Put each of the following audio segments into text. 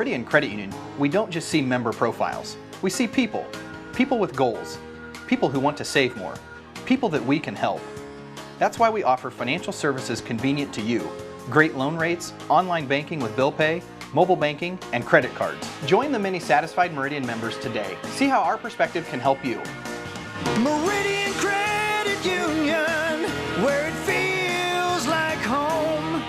Meridian Credit Union, we don't just see member profiles. We see people. People with goals. People who want to save more. People that we can help. That's why we offer financial services convenient to you. Great loan rates, online banking with bill pay, mobile banking, and credit cards. Join the many satisfied Meridian members today. See how our perspective can help you. Meridian Credit Union, where it feels like home.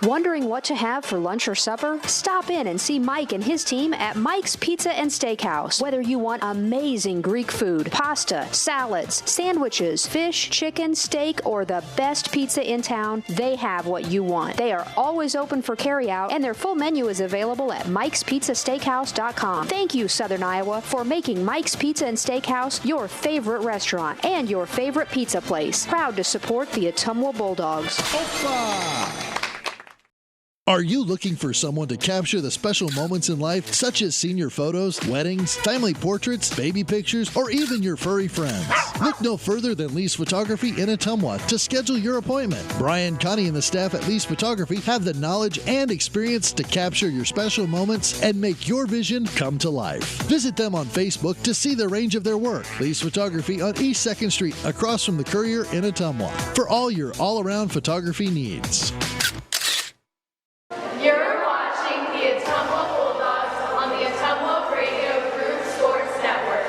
Wondering what to have for lunch or supper? Stop in and see Mike and his team at Mike's Pizza and Steakhouse. Whether you want amazing Greek food, pasta, salads, sandwiches, fish, chicken, steak, or the best pizza in town, they have what you want. They are always open for carryout, and their full menu is available at mikespizzasteakhouse.com. Thank you, Southern Iowa, for making Mike's Pizza and Steakhouse your favorite restaurant and your favorite pizza place. Proud to support the Ottumwa Bulldogs. Opa! Are you looking for someone to capture the special moments in life, such as senior photos, weddings, family portraits, baby pictures, or even your furry friends? Look no further than Lee's Photography in Ottumwa to schedule your appointment. Brian, Connie, and the staff at Lee's Photography have the knowledge and experience to capture your special moments and make your vision come to life. Visit them on Facebook to see the range of their work. Lee's Photography on East 2nd Street, across from the Courier in Ottumwa, for all your all-around photography needs. You're watching the Ottumwa Bulldogs on the Ottumwa Radio Group Sports Network.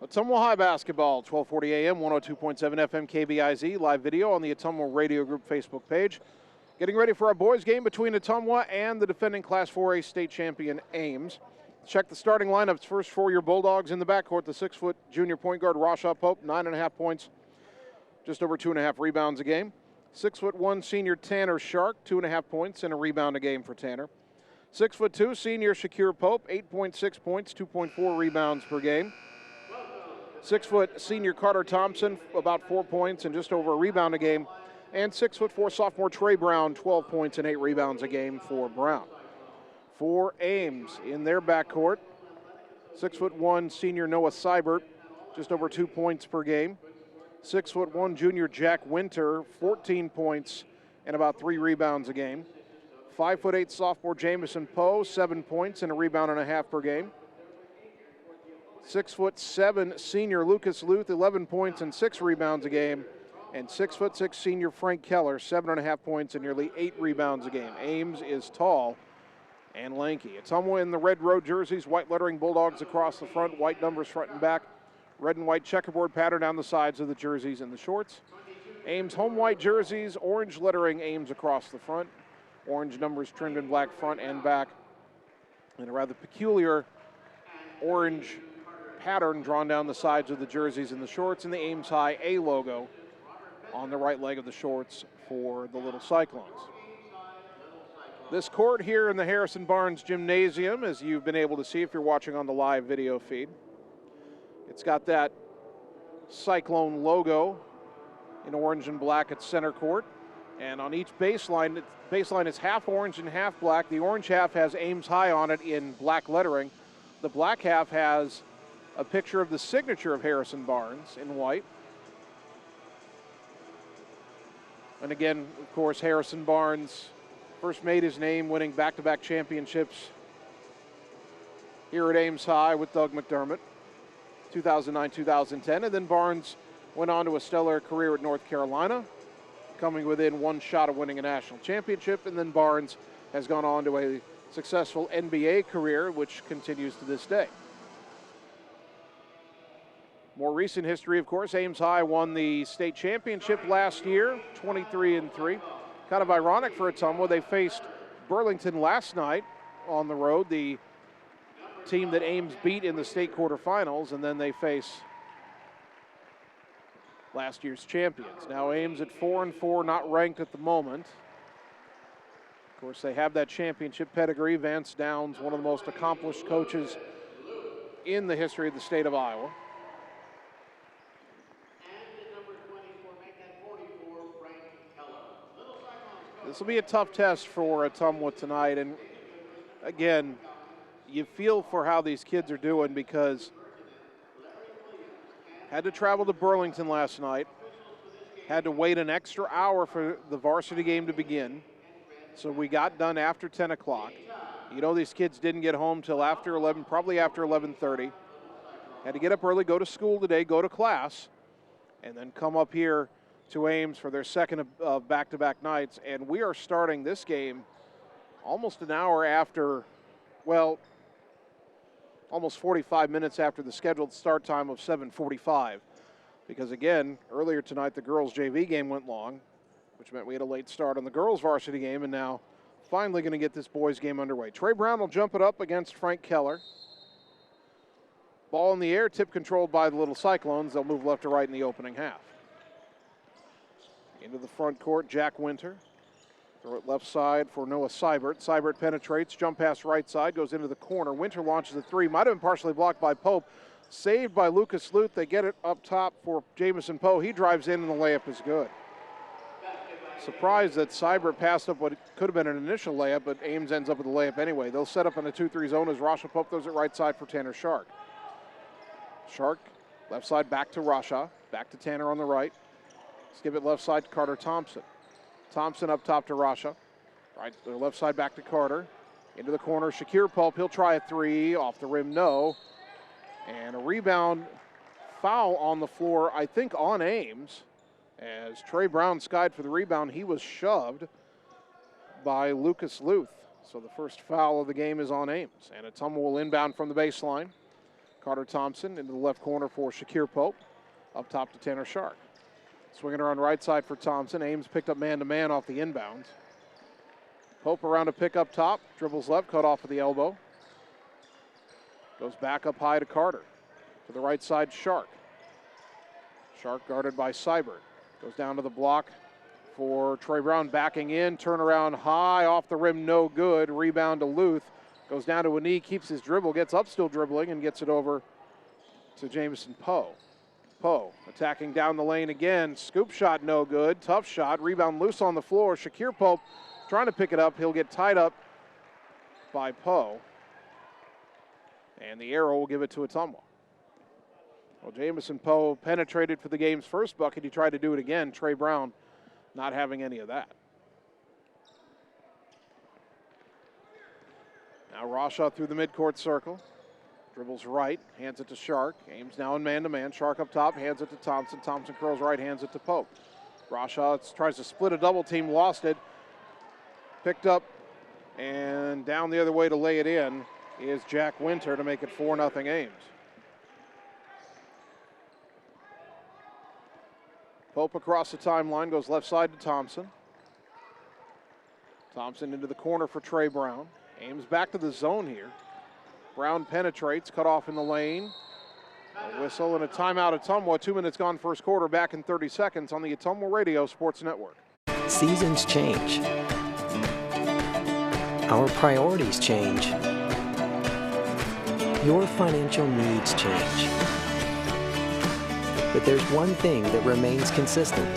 Ottumwa High basketball, 12:40 a.m., 102.7 FM KBIZ, live video on the Ottumwa Radio Group Facebook page. Getting ready for our boys game between Ottumwa and the defending Class 4A state champion Ames. Check the starting lineups first for your Bulldogs in the backcourt. The 6-foot junior point guard Rashaw Pope, 9.5 points, just over 2.5 rebounds a game. 6'1" senior Tanner Shark, 2.5 points and a rebound a game for Tanner. 6'2" senior Shakir Pope, 8.6 points, 2.4 rebounds per game. 6' senior Carter Thompson, about 4 points and just over a rebound a game. And 6'4" sophomore Trey Brown, 12 points and 8 rebounds a game for Brown. For Ames in their backcourt, 6'1" senior Noah Seibert, just over 2 points per game. 6'1" junior Jack Winter, 14 points and about 3 rebounds a game. 5'8" sophomore Jamison Poe, 7 points and a rebound and a half per game. 6'7" senior Lucas Luth, 11 points and 6 rebounds a game. And 6'6" senior Frank Keller, 7.5 points and nearly 8 rebounds a game. Ames is tall and lanky. Ottumwa in the red road jerseys, white lettering, Bulldogs across the front, white numbers front and back, red and white checkerboard pattern down the sides of the jerseys and the shorts. Ames home white jerseys, orange lettering, Ames across the front, orange numbers trimmed in black front and back, and a rather peculiar orange pattern drawn down the sides of the jerseys and the shorts, and the Ames High A logo on the right leg of the shorts for the Little Cyclones. This court here in the Harrison Barnes Gymnasium, as you've been able to see if you're watching on the live video feed, it's got that Cyclone logo in orange and black at center court. And on each baseline is half orange and half black. The orange half has Ames High on it in black lettering. The black half has a picture of the signature of Harrison Barnes in white. And again, of course, Harrison Barnes first made his name winning back-to-back championships here at Ames High with Doug McDermott, 2009-2010. And then Barnes went on to a stellar career at North Carolina, coming within one shot of winning a national championship. And then Barnes has gone on to a successful NBA career, which continues to this day. More recent history, of course, Ames High won the state championship last year, 23-3. Kind of ironic for Ottumwa. They faced Burlington last night on the road, the team that Ames beat in the state quarterfinals, and then they face last year's champions. Now Ames at 4-4, not ranked at the moment. Of course, they have that championship pedigree. Vance Downs, one of the most accomplished coaches in the history of the state of Iowa. This will be a tough test for Ottumwa tonight, and again, you feel for how these kids are doing because had to travel to Burlington last night, had to wait an extra hour for the varsity game to begin, so we got done after 10 o'clock. You know, these kids didn't get home till after 11, probably after 11:30. Had to get up early, go to school today, go to class, and then come up here to Ames for their second of back-to-back nights. And we are starting this game almost an hour after, well, almost 45 minutes after the scheduled start time of 7:45. Because again, earlier tonight the girls JV game went long, which meant we had a late start on the girls varsity game, and now finally going to get this boys game underway. Trey Brown will jump it up against Frank Keller. Ball in the air, tip controlled by the little Cyclones. They'll move left to right in the opening half. Into the front court, Jack Winter. Throw it left side for Noah Seibert. Seibert penetrates, jump pass right side, goes into the corner. Winter launches a three, might have been partially blocked by Pope. Saved by Lucas Luth. They get it up top for Jamison Poe. He drives in and the layup is good. Surprised that Seibert passed up what could have been an initial layup, but Ames ends up with the layup anyway. They'll set up in a 2-3 zone as Rasha Pope throws it right side for Tanner Shark. Shark, left side back to Rasha, back to Tanner on the right. Skip it left side to Carter Thompson. Thompson up top to Rasha. Right, the left side back to Carter. Into the corner, Shakir Pope, he'll try a three, off the rim, no. And a rebound foul on the floor, I think on Ames. As Trey Brown skied for the rebound, he was shoved by Lucas Luth. So the first foul of the game is on Ames. And Ottumwa will inbound from the baseline. Carter Thompson into the left corner for Shakir Pope. Up top to Tanner Shark. Swinging around right side for Thompson. Ames picked up man-to-man off the inbounds. Pope around a pick up top. Dribbles left, cut off at the elbow. Goes back up high to Carter. To the right side, Shark. Shark guarded by Seibert. Goes down to the block for Trey Brown, backing in. Turnaround high, off the rim, no good. Rebound to Luth. Goes down to a knee, keeps his dribble, gets up still dribbling, and gets it over to Jamison Poe. Poe attacking down the lane again. Scoop shot, no good. Tough shot. Rebound loose on the floor. Shakir Pope trying to pick it up. He'll get tied up by Poe. And the arrow will give it to Ottumwa. Well, Jamison Poe penetrated for the game's first bucket. He tried to do it again. Trey Brown not having any of that. Now Rasha through the midcourt circle. Dribbles right, hands it to Shark. Ames now in man-to-man. Shark up top, hands it to Thompson. Thompson curls right, hands it to Pope. Rasha tries to split a double team, lost it. Picked up and down the other way to lay it in is Jack Winter to make it 4-0 Ames. Pope across the timeline, goes left side to Thompson. Thompson into the corner for Trey Brown. Ames back to the zone here. Brown penetrates, cut off in the lane. A whistle and a timeout. Ottumwa, 2 minutes gone first quarter, back in 30 seconds on the Ottumwa Radio Sports Network. Seasons change. Our priorities change. Your financial needs change. But there's one thing that remains consistent.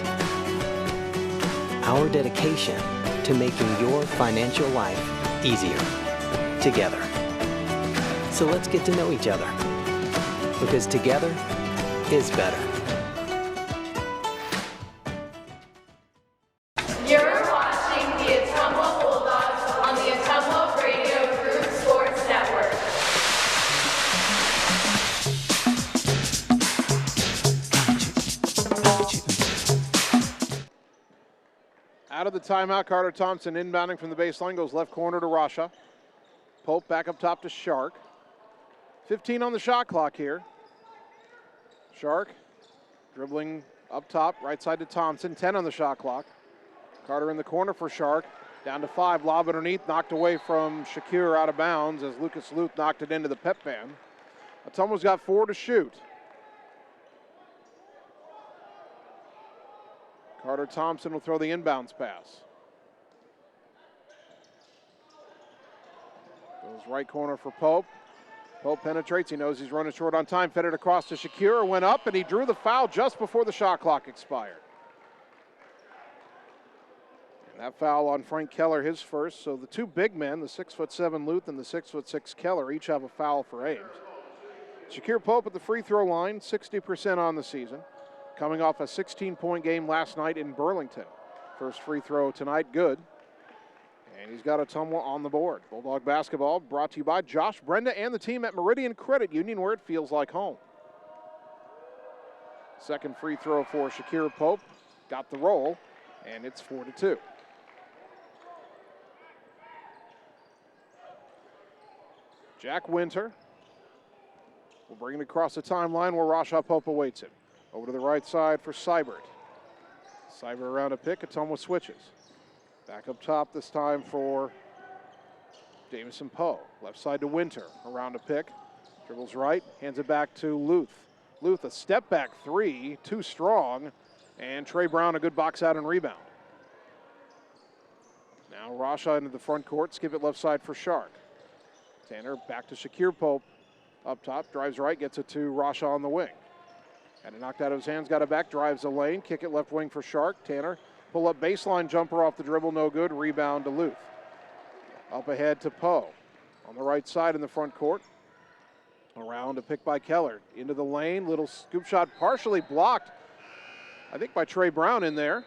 Our dedication to making your financial life easier together. So let's get to know each other, because together is better. You're watching the Ottumwa Bulldogs on the Ottumwa Radio Group Sports Network. Out of the timeout, Carter Thompson inbounding from the baseline, goes left corner to Rasha. Pope back up top to Shark. 15 on the shot clock here. Shark dribbling up top, right side to Thompson. 10 on the shot clock. Carter in the corner for Shark. Down to 5, lob underneath, knocked away from Shakir out of bounds as Lucas Luth knocked it into the pep band. Ottumwa's got 4 to shoot. Carter Thompson will throw the inbounds pass. Goes right corner for Pope. Pope penetrates. He knows he's running short on time. Fed it across to Shakir. Went up, and he drew the foul just before the shot clock expired. That foul on Frank Keller, his first. So the two big men, the 6'7" Luth and the 6'6" Keller, each have a foul for Ames. Shakir Pope at the free throw line, 60% on the season. Coming off a 16-point game last night in Burlington. First free throw tonight, good. And he's got Ottumwa on the board. Bulldog basketball brought to you by Josh Brenda and the team at Meridian Credit Union, where it feels like home. Second free throw for Shakir Pope. Got the roll, and it's 4-2. Jack Winter will bring it across the timeline where Rasha Pope awaits him. Over to the right side for Seibert. Seibert around a pick, Ottumwa switches. Back up top this time for Jamison Poe. Left side to Winter, around a pick. Dribbles right, hands it back to Luth. Luth, a step back three, too strong. And Trey Brown, a good box out and rebound. Now Rasha into the front court, skip it left side for Shark. Tanner back to Shakir Pope. Up top, drives right, gets it to Rasha on the wing. Had it knocked out of his hands, got it back, drives the lane, kick it left wing for Shark. Tanner, pull up baseline jumper off the dribble, no good, rebound to Luth. Up ahead to Poe. On the right side in the front court. Around a pick by Keller. Into the lane, little scoop shot partially blocked, I think by Trey Brown in there.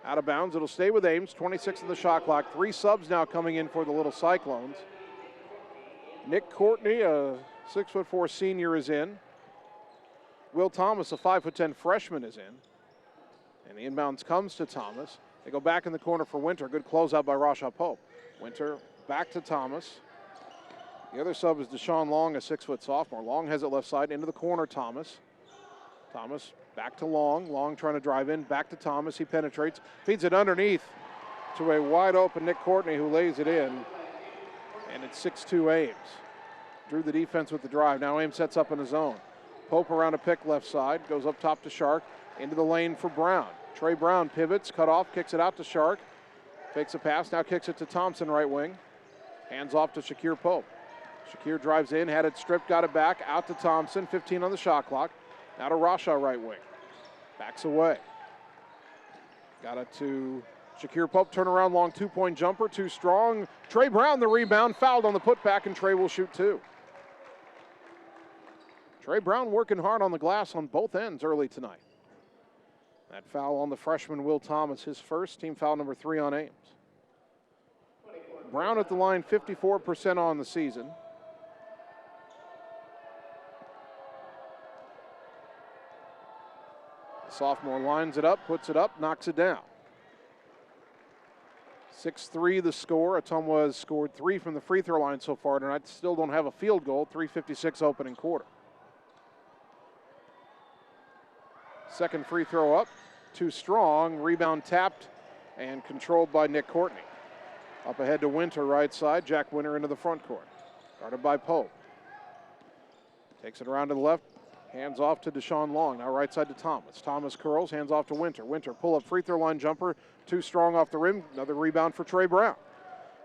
Out of bounds, it'll stay with Ames, 26 in the shot clock. 3 subs now coming in for the little Cyclones. Nick Courtney, a 6'4" senior, is in. Will Thomas, a 5'10" freshman, is in. And the inbounds comes to Thomas. They go back in the corner for Winter. Good closeout by Rasha Pope. Winter back to Thomas. The other sub is Deshaun Long, a 6' sophomore. Long has it left side, into the corner, Thomas. Thomas back to Long. Long trying to drive in, back to Thomas. He penetrates, feeds it underneath to a wide open Nick Courtney, who lays it in. And it's 6-2 Ames. Drew the defense with the drive. Now Ames sets up in his zone. Pope around a pick left side, goes up top to Shark, into the lane for Brown. Trey Brown pivots, cut off, kicks it out to Shark. Fakes a pass, now kicks it to Thompson right wing. Hands off to Shakir Pope. Shakir drives in, had it stripped, got it back, out to Thompson, 15 on the shot clock. Now to Rasha right wing. Backs away. Got it to Shakir Pope, turnaround long 2-point jumper, too strong. Trey Brown the rebound, fouled on the putback, and Trey will shoot 2. Trey Brown working hard on the glass on both ends early tonight. That foul on the freshman Will Thomas, his first, team foul number 3 on Ames. Brown at the line, 54% on the season. The sophomore lines it up, puts it up, knocks it down. 6-3 the score. Ottumwa has scored 3 from the free throw line so far tonight. Still don't have a field goal. 3:56 opening quarter. Second free throw up, too strong. Rebound tapped and controlled by Nick Courtney. Up ahead to Winter, right side. Jack Winter into the front court. Guarded by Pope. Takes it around to the left. Hands off to Deshaun Long. Now right side to Thomas. Thomas curls, hands off to Winter. Winter pull up free throw line jumper. Too strong off the rim. Another rebound for Trey Brown.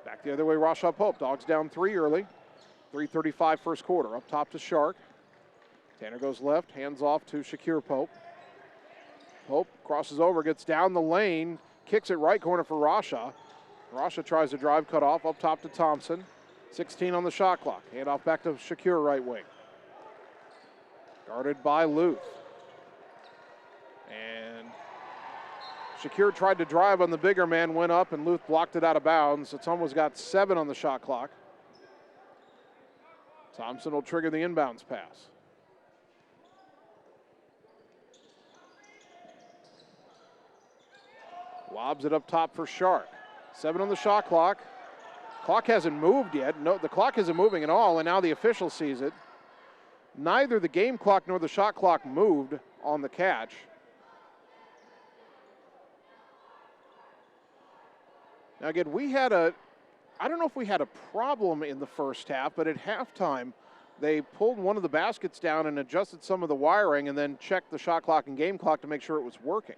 Back the other way, Rasha Pope. Dogs down 3 early. 3:35 first quarter. Up top to Shark. Tanner goes left, hands off to Shakir Pope. Pope crosses over, gets down the lane, kicks it right corner for Rasha. Rasha tries to drive, cut off, up top to Thompson. 16 on the shot clock. Hand off back to Shakir right wing. Guarded by Luth. And Shakir tried to drive on the bigger man, went up, and Luth blocked it out of bounds. Ottumwa's got 7 on the shot clock. Thompson will trigger the inbounds pass. Lobs it up top for Shark. 7 on the shot clock. Clock hasn't moved yet. No, the clock isn't moving at all, and now the official sees it. Neither the game clock nor the shot clock moved on the catch. Now again, I don't know if we had a problem in the first half, but at halftime, they pulled one of the baskets down and adjusted some of the wiring and then checked the shot clock and game clock to make sure it was working.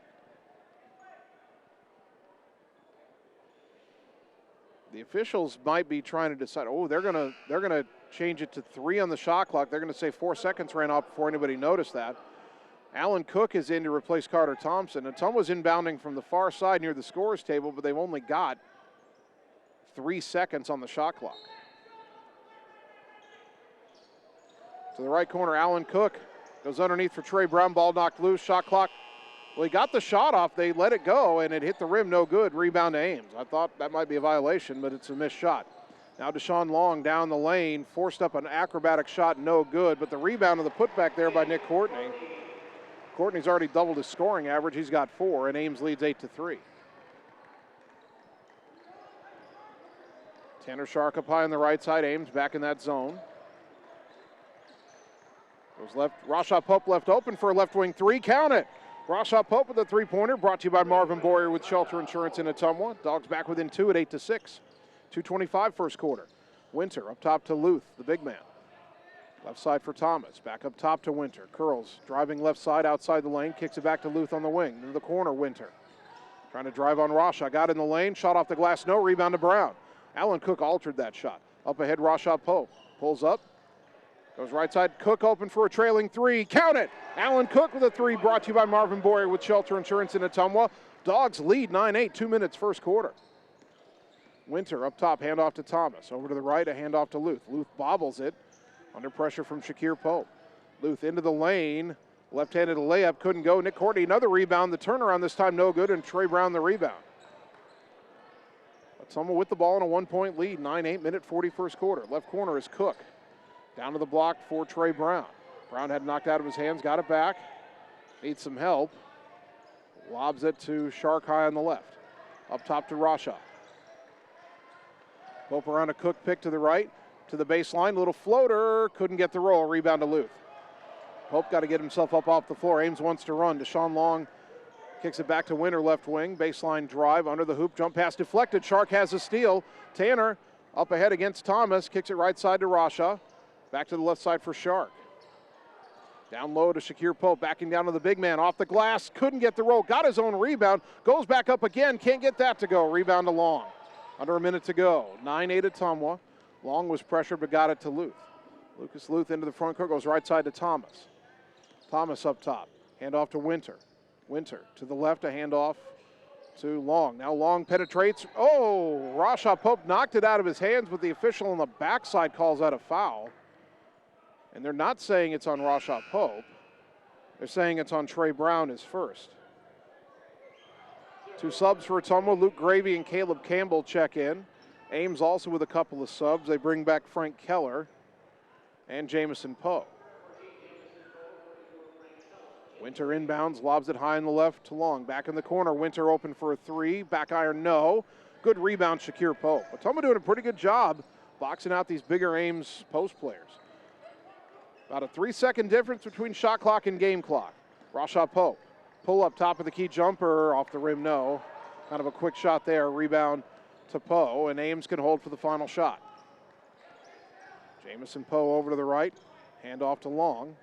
The officials might be trying to decide, they're gonna change it to 3 on the shot clock. They're gonna say 4 seconds ran off before anybody noticed that. Alan Cook is in to replace Carter Thompson. Ottumwa's inbounding from the far side near the scorer's table, but they've only got 3 seconds on the shot clock. To the right corner, Alan Cook goes underneath for Trey Brown. Ball knocked loose. Shot clock. Well, he got the shot off. They let it go, and it hit the rim. No good. Rebound to Ames. I thought that might be a violation, but it's a missed shot. Now Deshaun Long down the lane. Forced up an acrobatic shot. No good. But the rebound of the putback there by Nick Courtney. Courtney's already doubled his scoring average. He's got 4, and Ames leads 8-3. Tanner Shark up high on the right side. Ames back in that zone. Goes left. Rashaw Pope left open for a left wing 3. Count it. Rashaw Pope with a 3-pointer. Brought to you by Marvin Boyer with Shelter Insurance in Ottumwa. Dogs back within 2 at 8-6. 2:25 first quarter. Winter up top to Luth, the big man. Left side for Thomas. Back up top to Winter. Curls driving left side outside the lane. Kicks it back to Luth on the wing. Into the corner, Winter. Trying to drive on Rashaw. Got in the lane. Shot off the glass. No. Rebound to Brown. Alan Cook altered that shot. Up ahead, Rashaw Pope. Pulls up. Goes right side. Cook open for a trailing 3. Count it. Alan Cook with a 3. Brought to you by Marvin Boyer with Shelter Insurance in Ottumwa. Dogs lead 9-8. 2 minutes first quarter. Winter up top. Handoff to Thomas. Over to the right. A handoff to Luth. Luth bobbles it. Under pressure from Shakir Pope. Luth into the lane. Left-handed layup. Couldn't go. Nick Courtney another rebound. The turnaround this time no good. And Trey Brown the rebound. Ottumwa with the ball in a 1-point lead. 9-8 minute 41st quarter. Left corner is Cook. Down to the block for Trey Brown. Brown had knocked out of his hands. Got it back. Needs some help. Lobs it to Shark high on the left. Up top to Rashaw. Pope around a Cook pick to the right. To the baseline, little floater, couldn't get the roll, rebound to Luth. Pope got to get himself up off the floor. Ames wants to run. Deshaun Long kicks it back to Winter, left wing. Baseline drive, under the hoop, jump pass deflected. Shark has a steal. Tanner up ahead against Thomas, kicks it right side to Rashaw. Back to the left side for Shark. Down low to Shakir Pope, backing down to the big man. Off the glass, couldn't get the roll, got his own rebound. Goes back up again, can't get that to go. Rebound to Long. Under a minute to go. 9-8 Ottumwa. Long was pressured but got it to Luth. Lucas Luth into the front court, goes right side to Thomas. Thomas up top. Hand off to Winter. Winter to the left, a handoff to Long. Now Long penetrates. Oh, Rashaw Pope knocked it out of his hands, but the official on the backside calls out a foul. And they're not saying it's on Rashaw Pope. They're saying it's on Trey Brown, his first. 2 subs for Ottumwa. Luke Gravy and Caleb Campbell check in. Ames also with a couple of subs. They bring back Frank Keller and Jamison Poe. Winter inbounds, lobs it high on the left to Long. Back in the corner, Winter open for a 3. Back iron, no. Good rebound, Shakir Pope. Ottumwa doing a pretty good job boxing out these bigger Ames post players. About a 3-second difference between shot clock and game clock. Rashaw Pope, pull up top of the key jumper, off the rim, no. Kind of a quick shot there, rebound to Poe, and Ames can hold for the final shot. Jamison Poe over to the right, hand off to Long.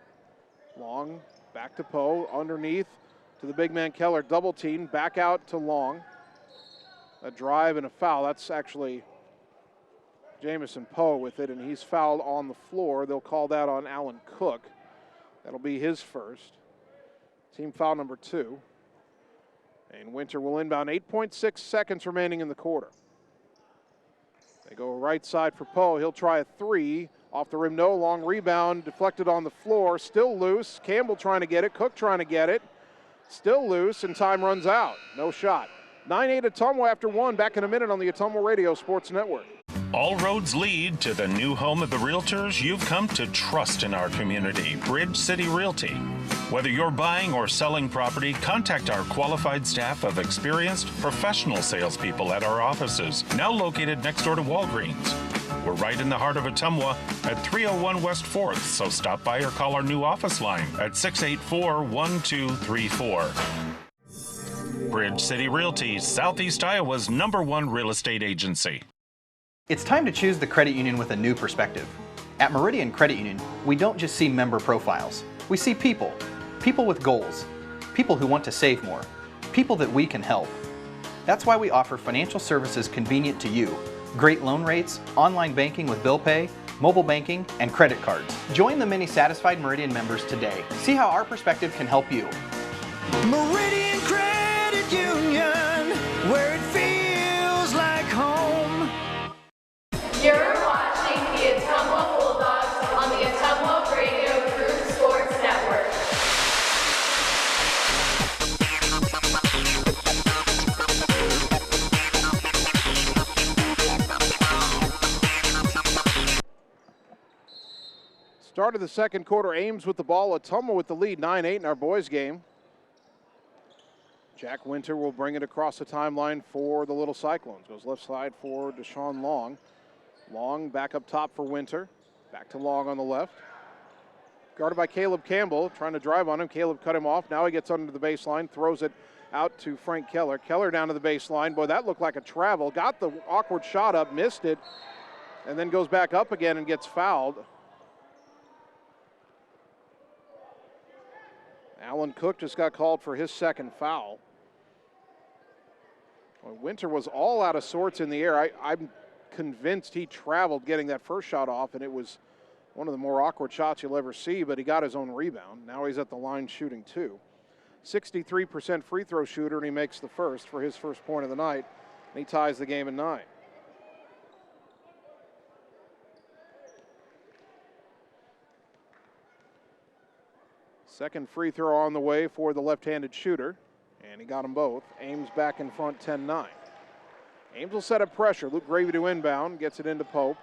Long back to Poe, underneath to the big man Keller, double team, back out to Long. A drive and a foul. That's actually Jamison Poe with it, and he's fouled on the floor. They'll call that on Alan Cook. That'll be his first. Team foul number 2. And Winter will inbound. 8.6 seconds remaining in the quarter. They go right side for Poe. He'll try a 3. Off the rim, no. Long rebound, deflected on the floor. Still loose. Campbell trying to get it. Cook trying to get it. Still loose, and time runs out. No shot. 9-8 Ottumwa after 1. Back in a minute on the Ottumwa Radio Sports Network. All roads lead to the new home of the realtors you've come to trust in our community, Bridge City Realty. Whether you're buying or selling property, contact our qualified staff of experienced professional salespeople at our offices, now located next door to Walgreens. We're right in the heart of Ottumwa at 301 West 4th, so stop by or call our new office line at 684-1234. Bridge City Realty, Southeast Iowa's #1 real estate agency. It's time to choose the credit union with a new perspective. At Meridian Credit Union, we don't just see member profiles. We see people. People with goals. People who want to save more. People that we can help. That's why we offer financial services convenient to you, Great loan rates, online banking with bill pay, mobile banking, and credit cards. Join the many satisfied Meridian members today. See how our perspective can help you. Meridian Credit Union, where it feels like home. You're watching the Ottumwa Bulldogs on the Ottumwa Radio Group Sports Network. Start of the second quarter, Ames with the ball, Ottumwa with the lead, 9-8 in our boys game. Jack Winter will bring it across the timeline for the Little Cyclones. Goes left side for Deshaun Long. Long back up top for Winter. Back to Long on the left. Guarded by Caleb Campbell, trying to drive on him. Caleb cut him off. Now he gets under the baseline, throws it out to Frank Keller. Keller down to the baseline. Boy, that looked like a travel. Got the awkward shot up, missed it, and then goes back up again and gets fouled. Alan Cook just got called for his second foul. Well, Winter was all out of sorts in the air. I'm convinced he traveled getting that first shot off, and it was one of the more awkward shots you'll ever see, but he got his own rebound. Now he's at the line shooting two. 63% free throw shooter, and he makes the first for his first point of the night, and he ties the game at 9. Second free throw on the way for the left-handed shooter, and he got them both. Ames back in front, 10-9. Ames will set up pressure. Luke Gravy to inbound, gets it into Pope.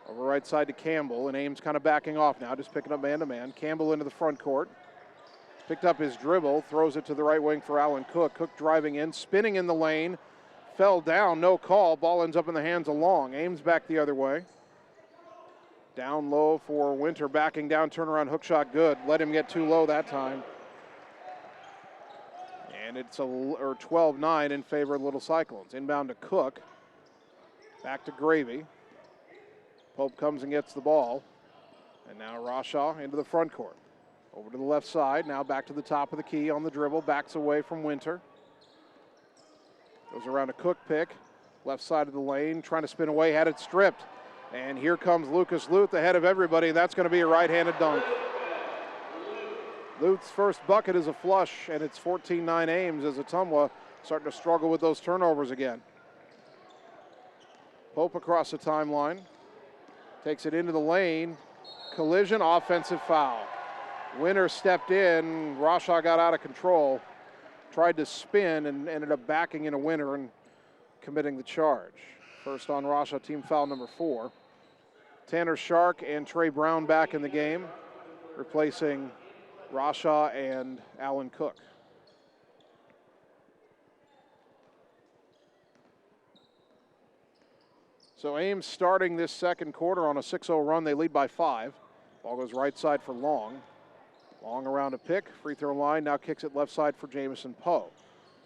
Over right side to Campbell, and Ames kind of backing off now, just picking up man-to-man. Campbell into the front court. Picked up his dribble, throws it to the right wing for Alan Cook. Cook driving in, spinning in the lane, fell down, no call. Ball ends up in the hands of Long. Ames back the other way. Down low for Winter, backing down, turnaround hook shot good. Let him get too low that time. And it's 12-9 in favor of Little Cyclones. Inbound to Cook. Back to Gravy. Pope comes and gets the ball. And now Rashaw into the front court. Over to the left side, now back to the top of the key on the dribble. Backs away from Winter. Goes around a Cook pick. Left side of the lane, trying to spin away, had it stripped. And here comes Lucas Luth ahead of everybody. That's going to be a right-handed dunk. Luth's first bucket is a flush, and it's 14-9 Ames as Ottumwa starting to struggle with those turnovers again. Pope across the timeline. Takes it into the lane. Collision, offensive foul. Winter stepped in. Rashaw got out of control. Tried to spin and ended up backing into Winter and committing the charge. First on Rashaw, team foul number 4. Tanner Shark and Trey Brown back in the game, replacing Rashaw and Alan Cook. So Ames starting this second quarter on a 6-0 run. They lead by 5. Ball goes right side for Long. Long around a pick, free throw line, now kicks it left side for Jamison Poe.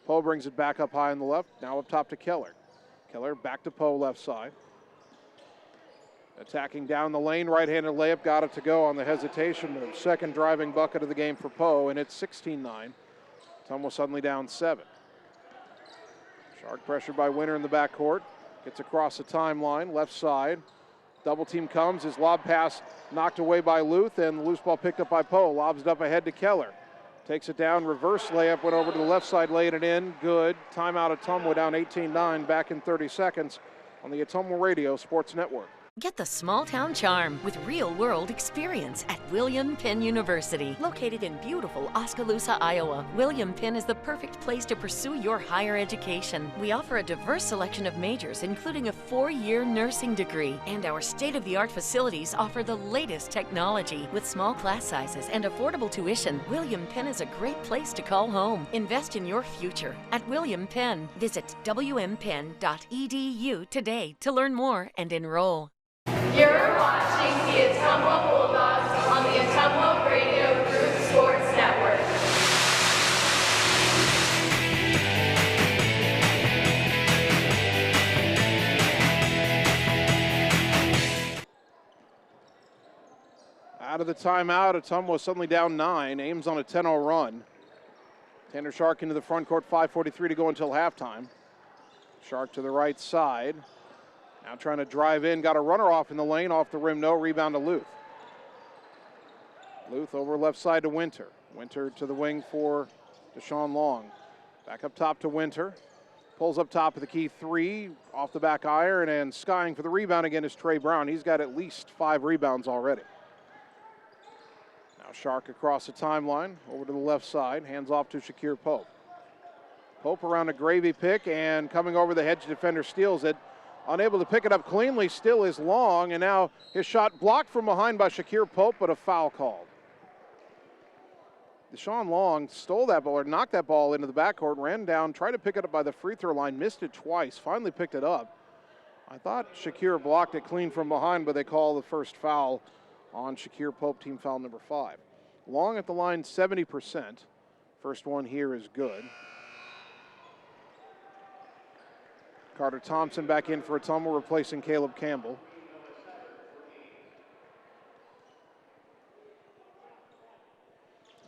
Poe brings it back up high on the left, now up top to Keller. Keller back to Poe left side. Attacking down the lane, right-handed layup, got it to go on the hesitation. The second driving bucket of the game for Poe, and it's 16-9. Ottumwa suddenly down 7. Shark pressured by Winter in the backcourt. Gets across the timeline, left side. Double team comes, his lob pass knocked away by Luth, and the loose ball picked up by Poe. Lobs it up ahead to Keller. Takes it down, reverse layup, went over to the left side, laid it in, good. Timeout Ottumwa down 18-9, back in 30 seconds on the Ottumwa Radio Sports Network. Get the small town charm with real-world experience at William Penn University. Located in beautiful Oskaloosa, Iowa, William Penn is the perfect place to pursue your higher education. We offer a diverse selection of majors, including a 4-year nursing degree, and our state-of-the-art facilities offer the latest technology. With small class sizes and affordable tuition, William Penn is a great place to call home. Invest in your future at William Penn. Visit wmpenn.edu today to learn more and enroll. You're watching the Ottumwa Bulldogs on the Ottumwa Radio Group Sports Network. Out of the timeout, Ottumwa suddenly down 9. Ames on a 10-0 run. Tanner Shark into the front court, 5:43 to go until halftime. Shark to the right side. Now trying to drive in, got a runner off in the lane, off the rim, no, rebound to Luth. Luth over left side to Winter. Winter to the wing for Deshaun Long. Back up top to Winter. Pulls up top of the key three, off the back iron, and skying for the rebound again is Trey Brown. He's got at least 5 rebounds already. Now Shark across the timeline, over to the left side, hands off to Shakir Pope. Pope around a Gravy pick, and coming over the hedge defender steals it. Unable to pick it up cleanly, still is Long, and now his shot blocked from behind by Shakir Pope, but a foul called. Deshaun Long stole that ball, or knocked that ball into the backcourt, ran down, tried to pick it up by the free throw line, missed it twice, finally picked it up. I thought Shakir blocked it clean from behind, but they call the first foul on Shakir Pope, team foul number 5. Long at the line, 70%. First one here is good. Carter Thompson back in for Ottumwa, replacing Caleb Campbell.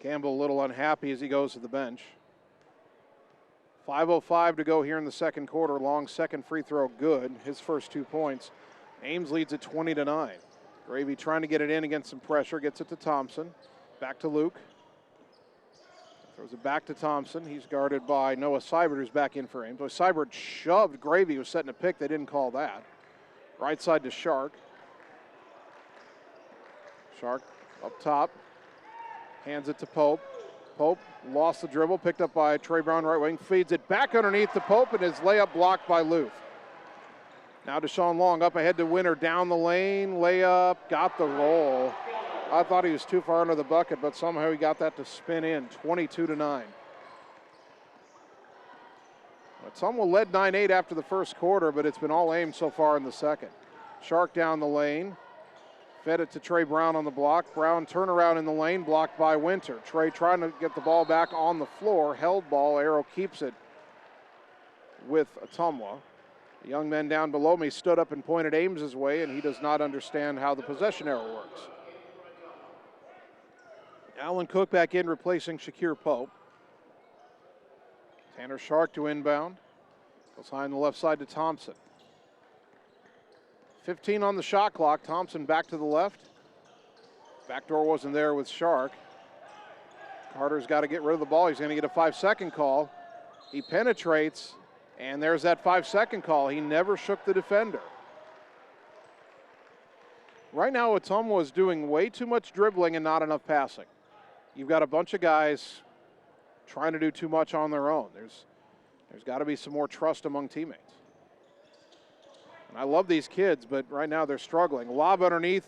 Campbell a little unhappy as he goes to the bench. 5:05 to go here in the second quarter. Long second free throw good. His first 2 points. Ames leads at 20-9. Gravy trying to get it in against some pressure. Gets it to Thompson. Back to Luke. Throws it back to Thompson. He's guarded by Noah Seibert, who's back in for Ames. Seibert shoved Gravy, was setting a pick. They didn't call that. Right side to Shark. Shark up top. Hands it to Pope. Pope lost the dribble, picked up by Trey Brown, right wing, feeds it back underneath to Pope, and his layup blocked by Luth. Now Deshaun Long up ahead to Winter, down the lane, layup, got the roll. I thought he was too far under the bucket, but somehow he got that to spin in, 22-9. Ottumwa led 9-8 after the first quarter, but it's been all Ames so far in the second. Shark down the lane. Fed it to Trey Brown on the block. Brown turnaround in the lane, blocked by Winter. Trey trying to get the ball back on the floor. Held ball. Arrow keeps it with Ottumwa. The young men down below me stood up and pointed Ames' way, and he does not understand how the possession arrow works. Alan Cook back in, replacing Shakir Pope. Tanner Shark to inbound. Goes high on the left side to Thompson. 15 on the shot clock. Thompson back to the left. Backdoor wasn't there with Shark. Carter's got to get rid of the ball. He's going to get a 5-second call. He penetrates, and there's that 5-second call. He never shook the defender. Right now, Ottumwa is doing way too much dribbling and not enough passing. You've got a bunch of guys trying to do too much on their own. There's got to be some more trust among teammates. And I love these kids, but right now they're struggling. Lob underneath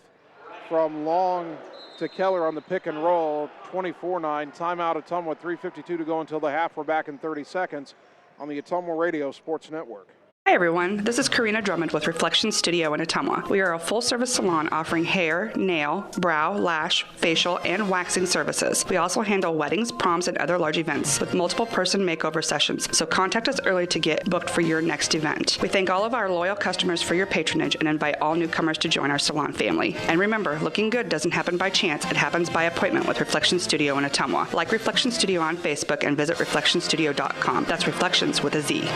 from Long to Keller on the pick and roll, 24-9. Timeout Ottumwa, 3:52 to go until the half. We're back in 30 seconds on the Ottumwa Radio Sports Network. Hi everyone, this is Karina Drummond with Reflection Studio in Ottumwa. We are a full-service salon offering hair, nail, brow, lash, facial, and waxing services. We also handle weddings, proms, and other large events with multiple person makeover sessions, so contact us early to get booked for your next event. We thank all of our loyal customers for your patronage and invite all newcomers to join our salon family. And remember, looking good doesn't happen by chance, it happens by appointment with Reflection Studio in Ottumwa. Like Reflection Studio on Facebook and visit reflectionstudio.com. That's Reflections with a Z.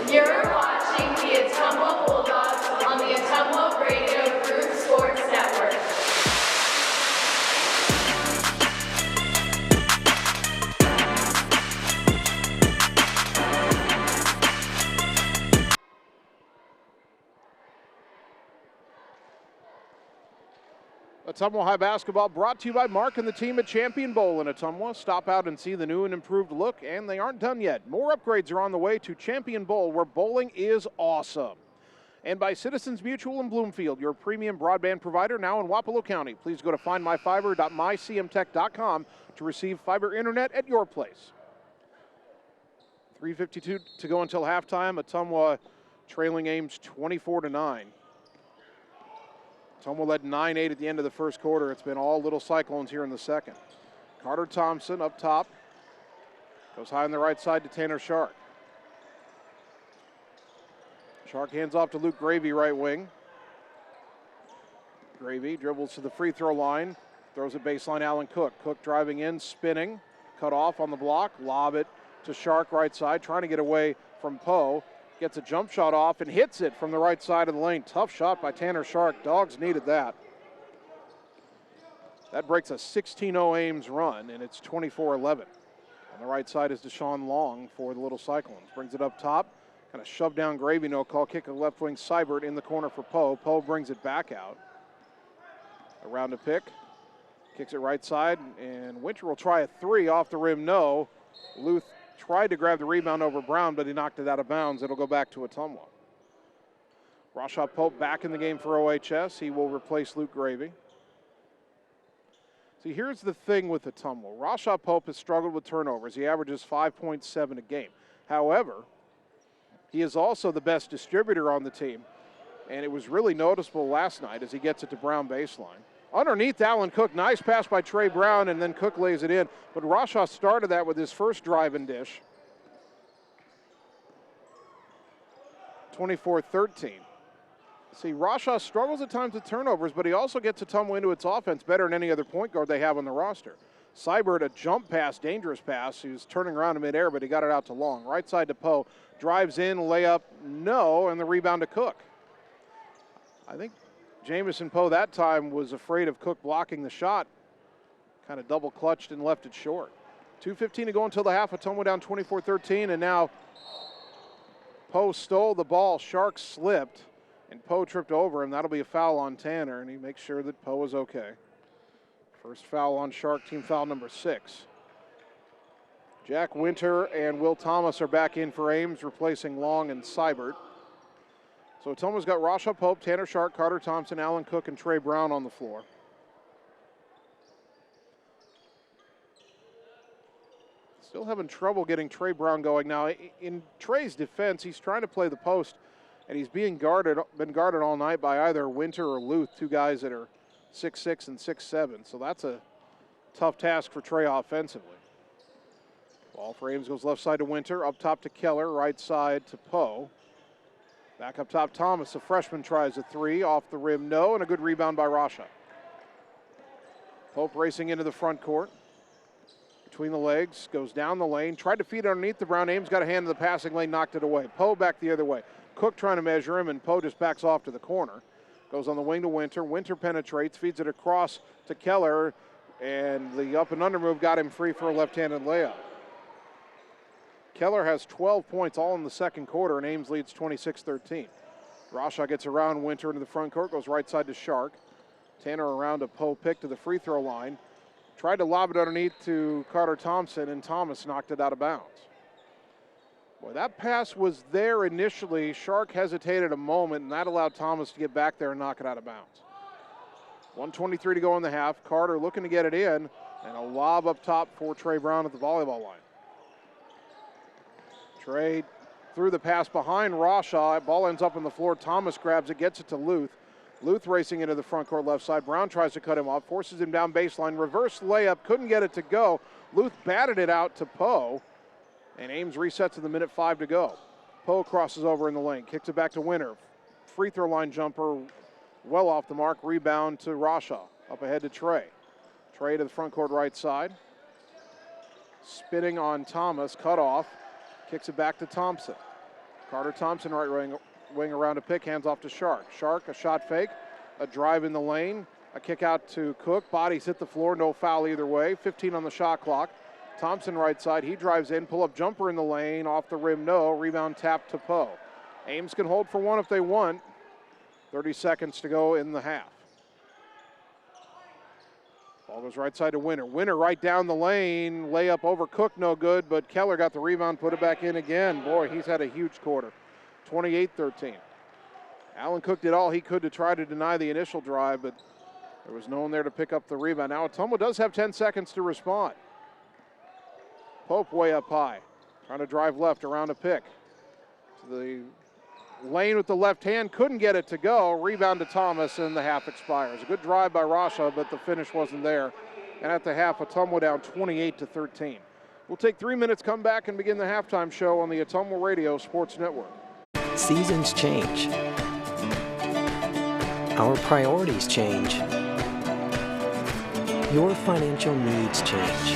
You're watching the Ottumwa Bulldogs on the Ottumwa Radio Group Sports Network. Ottumwa High Basketball brought to you by Mark and the team at Champion Bowl in Ottumwa. Stop out and see the new and improved look, and they aren't done yet. More upgrades are on the way to Champion Bowl, where bowling is awesome. And by Citizens Mutual in Bloomfield, your premium broadband provider now in Wapello County. Please go to findmyfiber.mycmtech.com to receive fiber internet at your place. 3:52 to go until halftime. Ottumwa trailing Ames 24-9. Ottumwa led 9-8 at the end of the first quarter. It's been all little Cyclones here in the second. Carter Thompson up top. Goes high on the right side to Tanner Shark. Shark hands off to Luke Gravy, right wing. Gravy dribbles to the free throw line. Throws it baseline, Alan Cook. Cook driving in, spinning. Cut off on the block. Lob it to Shark right side, trying to get away from Poe. Gets a jump shot off and hits it from the right side of the lane. Tough shot by Tanner Shark. Dogs needed that. That breaks a 16-0 Ames run, and it's 24-11. On the right side is Deshaun Long for the Little Cyclones. Brings it up top. Kind of shoved down Gravy, no call. Kick to left wing. Seibert in the corner for Poe. Poe brings it back out. Around to pick. Kicks it right side, and Winter will try a three off the rim, no. Luth tried to grab the rebound over Brown, but he knocked it out of bounds. It'll go back to Ottumwa. Rashaw Pope back in the game for OHS. He will replace Luke Gravy. See, here's the thing with Ottumwa. Rashaw Pope has struggled with turnovers. He averages 5.7 a game. However, he is also the best distributor on the team, and it was really noticeable last night as he gets it to Brown baseline. Underneath Alan Cook, nice pass by Trey Brown, and then Cook lays it in. But Rashaw started that with his first drive and dish. 24-13. See, Rashaw struggles at times with turnovers, but he also gets Ottumwa into its offense better than any other point guard they have on the roster. Seibert, a jump pass, dangerous pass. He was turning around in midair, but he got it out to Long. Right side to Poe. Drives in, layup, no, and the rebound to Cook. I think Jamison Poe that time was afraid of Cook blocking the shot. Kind of double clutched and left it short. 2:15 to go until the half. Ottumwa down 24-13, and now Poe stole the ball. Shark slipped, and Poe tripped over him. That'll be a foul on Tanner, and he makes sure that Poe is okay. First foul on Shark, team foul number 6. Jack Winter and Will Thomas are back in for Ames, replacing Long and Seibert. So Ottumwa's got Rashaw Pope, Tanner Shark, Carter Thompson, Alan Cook, and Trey Brown on the floor. Still having trouble getting Trey Brown going. Now, in Trey's defense, he's trying to play the post, and he's been guarded all night by either Winter or Luth, two guys that are 6'6" and 6'7". So that's a tough task for Trey offensively. Ball for Ames goes left side to Winter, up top to Keller, right side to Poe. Back up top, Thomas, a freshman, tries a three, off the rim, no, and a good rebound by Rashaw. Pope racing into the front court. Between the legs, goes down the lane, tried to feed it underneath the Brown. Ames got a hand in the passing lane, knocked it away. Poe back the other way. Cook trying to measure him, and Poe just backs off to the corner. Goes on the wing to Winter. Winter penetrates, feeds it across to Keller, and the up and under move got him free for a left-handed layup. Keller has 12 points all in the second quarter, and Ames leads 26-13. Rashaw gets around Winter into the front court, goes right side to Shark. Tanner around to Poe Pick to the free throw line. Tried to lob it underneath to Carter Thompson, and Thomas knocked it out of bounds. Boy, that pass was there initially. Shark hesitated a moment, and that allowed Thomas to get back there and knock it out of bounds. 1:23 to go in the half. Carter looking to get it in, and a lob up top for Trey Brown at the volleyball line. Trey threw the pass behind Rashaw. Ball ends up on the floor. Thomas grabs it, gets it to Luth. Luth racing into the front court left side. Brown tries to cut him off, forces him down baseline. Reverse layup, couldn't get it to go. Luth batted it out to Poe, and Ames resets at the minute 5 to go. Poe crosses over in the lane, kicks it back to Winter. Free throw line jumper, well off the mark. Rebound to Rashaw. Up ahead to Trey. Trey to the front court right side. Spinning on Thomas, cut off. Kicks it back to Thompson. Carter Thompson right wing around to Pick, hands off to Shark. Shark, a shot fake, a drive in the lane, a kick out to Cook. Bodies hit the floor, no foul either way. 15 on the shot clock. Thompson right side, he drives in, pull-up jumper in the lane, off the rim, no. Rebound tap to Poe. Ames can hold for one if they want. 30 seconds to go in the half. Ball goes right side to Winter. Winter right down the lane. Layup over Cook, no good, but Keller got the rebound, put it back in again. Boy, he's had a huge quarter. 28-13. Alan Cook did all he could to try to deny the initial drive, but there was no one there to pick up the rebound. Now Ottumwa does have 10 seconds to respond. Pope way up high. Trying to drive left around a Pick. To the lane with the left hand, couldn't get it to go. Rebound to Thomas, and the half expires. A good drive by Rashaw, but the finish wasn't there. And at the half, Ottumwa down 28-13. We'll take 3 minutes, come back, and begin the halftime show on the Ottumwa Radio Sports Network. Seasons change. Our priorities change. Your financial needs change.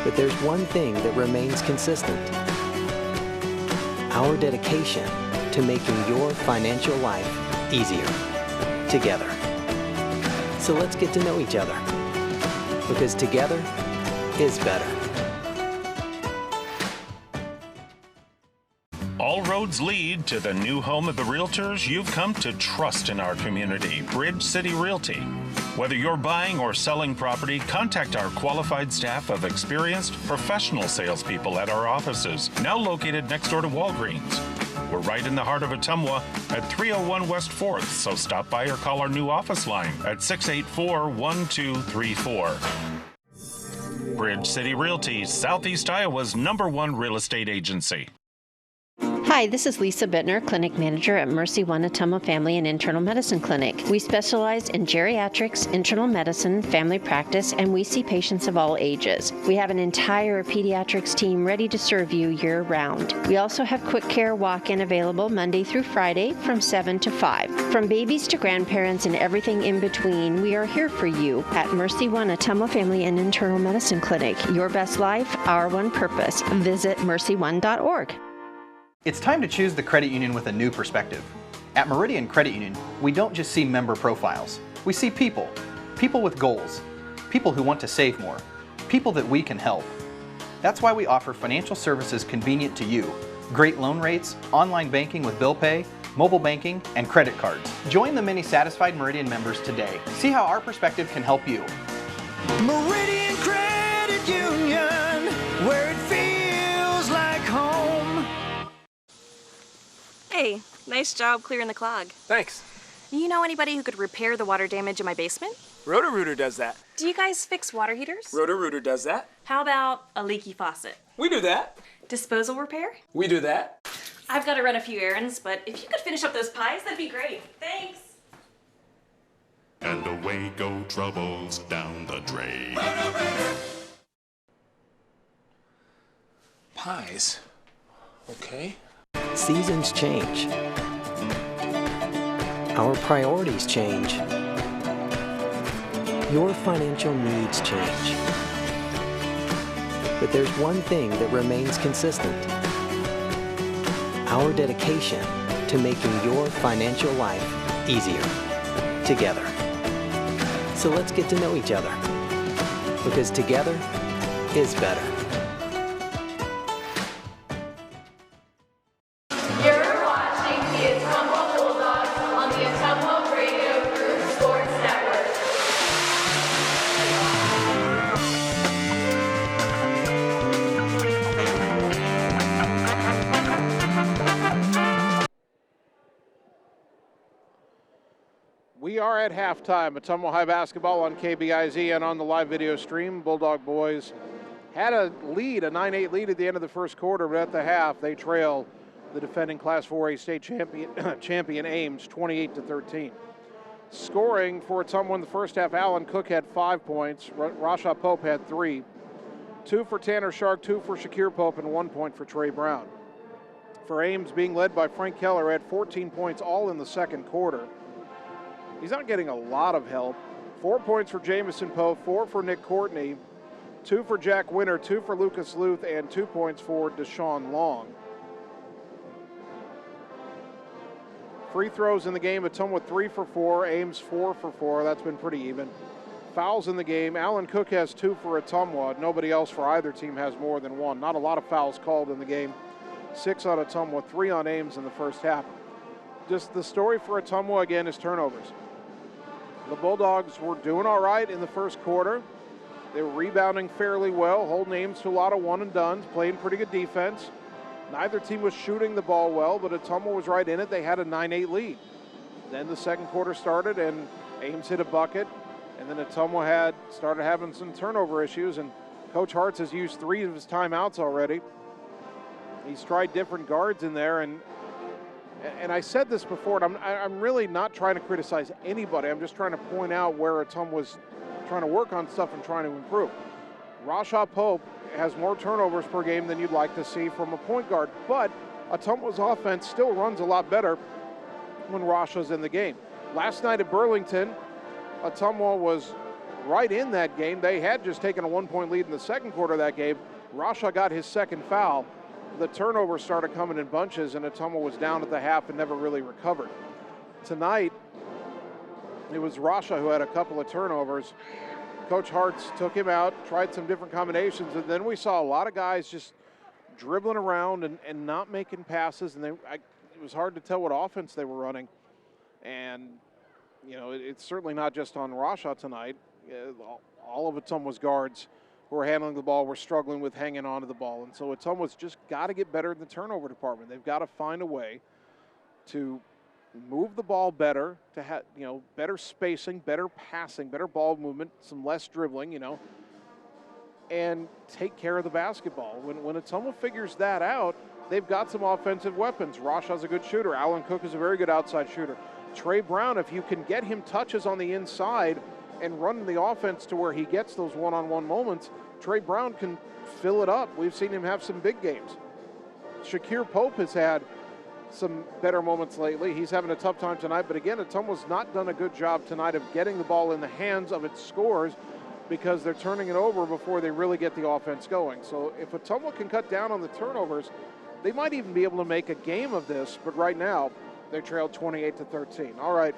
But there's one thing that remains consistent: our dedication to making your financial life easier together. So let's get to know each other, because together is better. All roads lead to the new home of the realtors you've come to trust in our community, Bridge City Realty. Whether you're buying or selling property, contact our qualified staff of experienced professional salespeople at our offices, now located next door to Walgreens. We're right in the heart of Ottumwa at 301 West 4th, so stop by or call our new office line at 684-1234. Bridge City Realty, Southeast Iowa's #1 real estate agency. Hi, this is Lisa Bittner, Clinic Manager at Mercy One Ottumwa Family and Internal Medicine Clinic. We specialize in geriatrics, internal medicine, family practice, and we see patients of all ages. We have an entire pediatrics team ready to serve you year-round. We also have quick care walk-in available Monday through Friday from 7 to 5. From babies to grandparents and everything in between, we are here for you at Mercy One Ottumwa Family and Internal Medicine Clinic. Your best life, our one purpose. Visit mercy1.org. It's time to choose the credit union with a new perspective. At Meridian Credit Union, we don't just see member profiles. We see people. People with goals. People who want to save more. People that we can help. That's why we offer financial services convenient to you. Great loan rates, online banking with bill pay, mobile banking, and credit cards. Join the many satisfied Meridian members today. See how our perspective can help you. Meridian Credit Union, where it feels like home. Hey, nice job clearing the clog. Thanks. You know anybody who could repair the water damage in my basement? Roto-Rooter does that. Do you guys fix water heaters? Roto-Rooter does that. How about a leaky faucet? We do that. Disposal repair? We do that. I've got to run a few errands, but if you could finish up those pies, that'd be great. Thanks. And away go troubles down the drain. Pies. Okay. Seasons change. Our priorities change. Your financial needs change. But there's one thing that remains consistent: our dedication to making your financial life easier together. So let's get to know each other, because together is better. You're watching the Ottumwa Bulldogs on the Ottumwa Radio Group Sports Network. We are at halftime. Ottumwa High basketball on KBIZ and on the live video stream. Bulldog boys had a lead, a 9-8 lead at the end of the first quarter, but at the half they trail the defending Class 4A state champion Ames 28-13. Scoring for Ottumwa in the first half, Alan Cook had 5 points. Rasha Pope had 3. 2 for Tanner Shark, 2 for Shakir Pope, and 1 point for Trey Brown. For Ames, being led by Frank Keller, had 14 points all in the second quarter. He's not getting a lot of help. 4 points for Jamison Pope, 4 for Nick Courtney, 2 for Jack Winter, 2 for Lucas Luth, and 2 points for Deshaun Long. Free throws in the game, Ottumwa 3 for 4, Ames 4 for 4. That's been pretty even. Fouls in the game, Alan Cook has 2 for Ottumwa. Nobody else for either team has more than 1. Not a lot of fouls called in the game. 6 on Ottumwa, 3 on Ames in the first half. Just the story for Ottumwa again is turnovers. The Bulldogs were doing all right in the first quarter. They were rebounding fairly well, holding Ames to a lot of one and dones, playing pretty good defense. Neither team was shooting the ball well, but Ottumwa was right in it. They had a 9-8 lead. Then the second quarter started, and Ames hit a bucket, and then Ottumwa started having some turnover issues, and Coach Hartz has used 3 of his timeouts already. He's tried different guards in there, and I said this before, and I'm really not trying to criticize anybody. I'm just trying to point out where Ottumwa was trying to work on stuff and trying to improve. Rasha Pope has more turnovers per game than you'd like to see from a point guard, but Ottumwa's offense still runs a lot better when Rasha's in the game. Last night at Burlington, Ottumwa was right in that game. They had just taken a 1-point lead in the second quarter of that game. Rasha got his second foul. The turnovers started coming in bunches, and Ottumwa was down at the half and never really recovered. Tonight, it was Rasha who had a couple of turnovers. Coach Hartz took him out, tried some different combinations, and then we saw a lot of guys just dribbling around and not making passes, and it was hard to tell what offense they were running. And, you know, it's certainly not just on Rasha tonight. All of Ottumwa's guards who are handling the ball were struggling with hanging on to the ball. And so Ottumwa's just got to get better in the turnover department. They've got to find a way to move the ball better, to have, you know, better spacing, better passing, better ball movement, some less dribbling, you know, and take care of the basketball. When Ottumwa figures that out, they've got some offensive weapons. Rasha's a good shooter. Alan Cook is a very good outside shooter. Trey Brown, if you can get him touches on the inside and run the offense to where he gets those one-on-one moments, Trey Brown can fill it up. We've seen him have some big games. Shakir Pope has had some better moments lately. He's having a tough time tonight, but again, Ottumwa's not done a good job tonight of getting the ball in the hands of its scorers because they're turning it over before they really get the offense going. So if Ottumwa can cut down on the turnovers, they might even be able to make a game of this, but right now, they trailed 28-13. All right,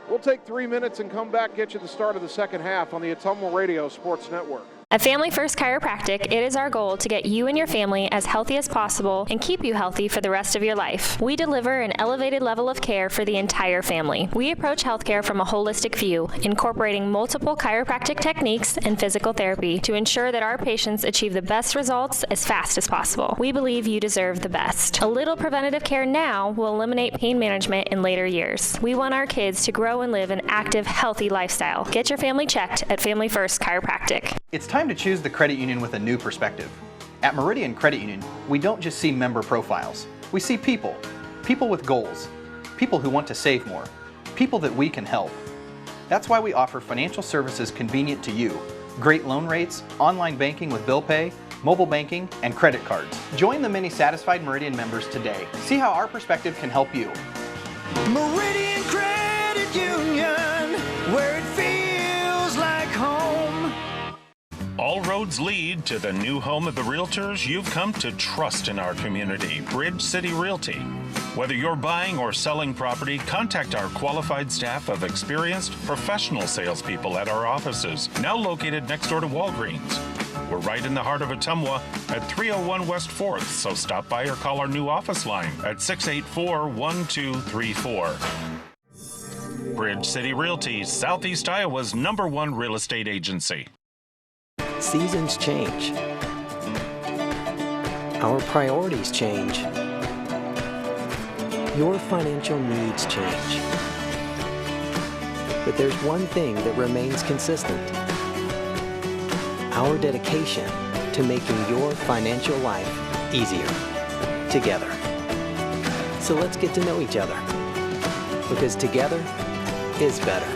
we'll take 3 minutes and come back, get you the start of the second half on the Ottumwa Radio Sports Network. At Family First Chiropractic, it is our goal to get you and your family as healthy as possible and keep you healthy for the rest of your life. We deliver an elevated level of care for the entire family. We approach healthcare from a holistic view, incorporating multiple chiropractic techniques and physical therapy to ensure that our patients achieve the best results as fast as possible. We believe you deserve the best. A little preventative care now will eliminate pain management in later years. We want our kids to grow and live an active, healthy lifestyle. Get your family checked at Family First Chiropractic. It's time to choose the credit union with a new perspective. At Meridian Credit Union, we don't just see member profiles. We see people. People with goals. People who want to save more. People that we can help. That's why we offer financial services convenient to you. Great loan rates, online banking with bill pay, mobile banking, and credit cards. Join the many satisfied Meridian members today. See how our perspective can help you. Meridian Credit Union, where it feels like home. All roads lead to the new home of the realtors you've come to trust in our community, Bridge City Realty. Whether you're buying or selling property, contact our qualified staff of experienced professional salespeople at our offices, now located next door to Walgreens. We're right in the heart of Ottumwa at 301 West 4th, so stop by or call our new office line at 684-1234. Bridge City Realty, Southeast Iowa's #1 real estate agency. Seasons change. Our priorities change. Your financial needs change. But there's one thing that remains consistent. Our dedication to making your financial life easier together. So let's get to know each other, because together is better.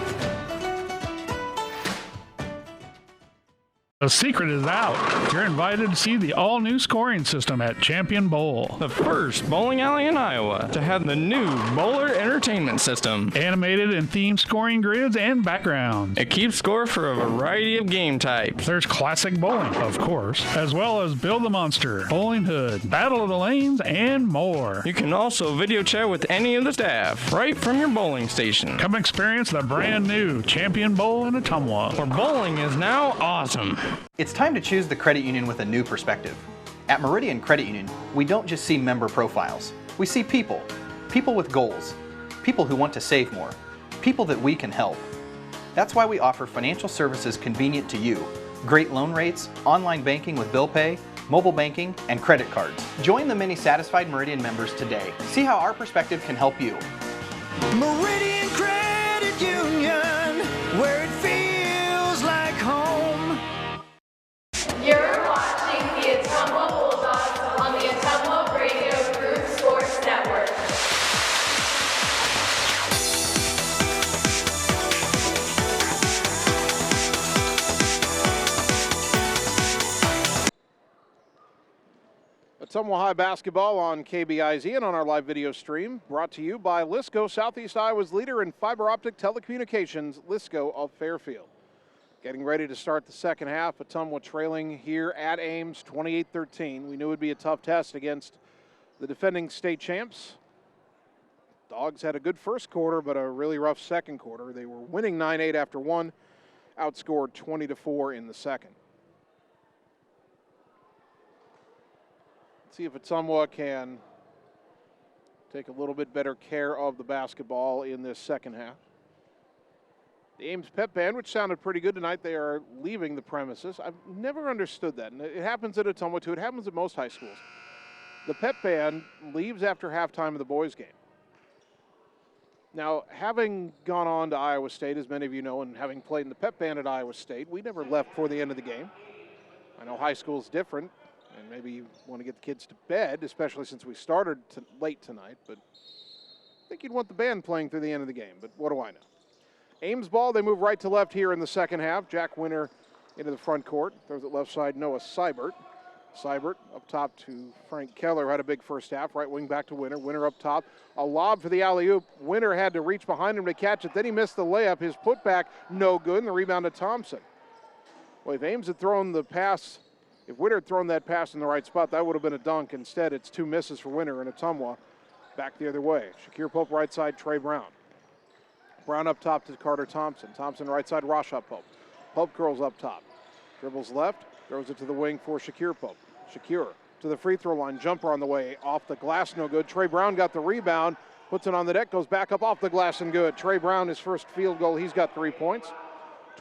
The secret is out. You're invited to see the all-new scoring system at Champion Bowl. The first bowling alley in Iowa to have the new Bowler Entertainment System. Animated and themed scoring grids and backgrounds. It keeps score for a variety of game types. There's classic bowling, of course, as well as Build the Monster, Bowling Hood, Battle of the Lanes, and more. You can also video chat with any of the staff right from your bowling station. Come experience the brand new Champion Bowl in Ottumwa, where bowling is now awesome. It's time to choose the credit union with a new perspective. At Meridian Credit Union, we don't just see member profiles. We see people. People with goals. People who want to save more. People that we can help. That's why we offer financial services convenient to you. Great loan rates, online banking with bill pay, mobile banking, and credit cards. Join the many satisfied Meridian members today. See how our perspective can help you. Meridian Credit Union, where it feels like home. You're watching the Ottumwa Bulldogs on the Ottumwa Radio Group Sports Network. Ottumwa High basketball on KBIZ and on our live video stream, brought to you by Lisco, Southeast Iowa's leader in fiber optic telecommunications, Lisco of Fairfield. Getting ready to start the second half. Ottumwa trailing here at Ames, 28-13. We knew it would be a tough test against the defending state champs. Dogs had a good first quarter, but a really rough second quarter. They were winning 9-8 after one, outscored 20-4 in the second. Let's see if Ottumwa can take a little bit better care of the basketball in this second half. The Ames Pep Band, which sounded pretty good tonight, they are leaving the premises. I've never understood that, and it happens at Ottumwa too. It happens at most high schools. The Pep Band leaves after halftime of the boys' game. Now, having gone on to Iowa State, as many of you know, and having played in the Pep Band at Iowa State, we never left before the end of the game. I know high school is different, and maybe you want to get the kids to bed, especially since we started late tonight, but I think you'd want the band playing through the end of the game, but what do I know? Ames ball, they move right to left here in the second half. Jack Winter into the front court. Throws it left side, Noah Seibert. Seibert up top to Frank Keller, who had a big first half. Right wing back to Winter. Winter up top. A lob for the alley-oop. Winter had to reach behind him to catch it. Then he missed the layup. His putback, no good, and the rebound to Thompson. Well, if Ames had thrown the pass, if Winter had thrown that pass in the right spot, that would have been a dunk. Instead, it's two misses for Winter and Ottumwa back the other way. Shakir Pope right side, Trey Brown. Brown up top to Carter Thompson. Thompson right side, Rasha Pope. Pope curls up top. Dribbles left, throws it to the wing for Shakir Pope. Shakir to the free throw line. Jumper on the way. Off the glass, no good. Trey Brown got the rebound. Puts it on the deck, goes back up off the glass and good. Trey Brown, his first field goal, he's got 3 points.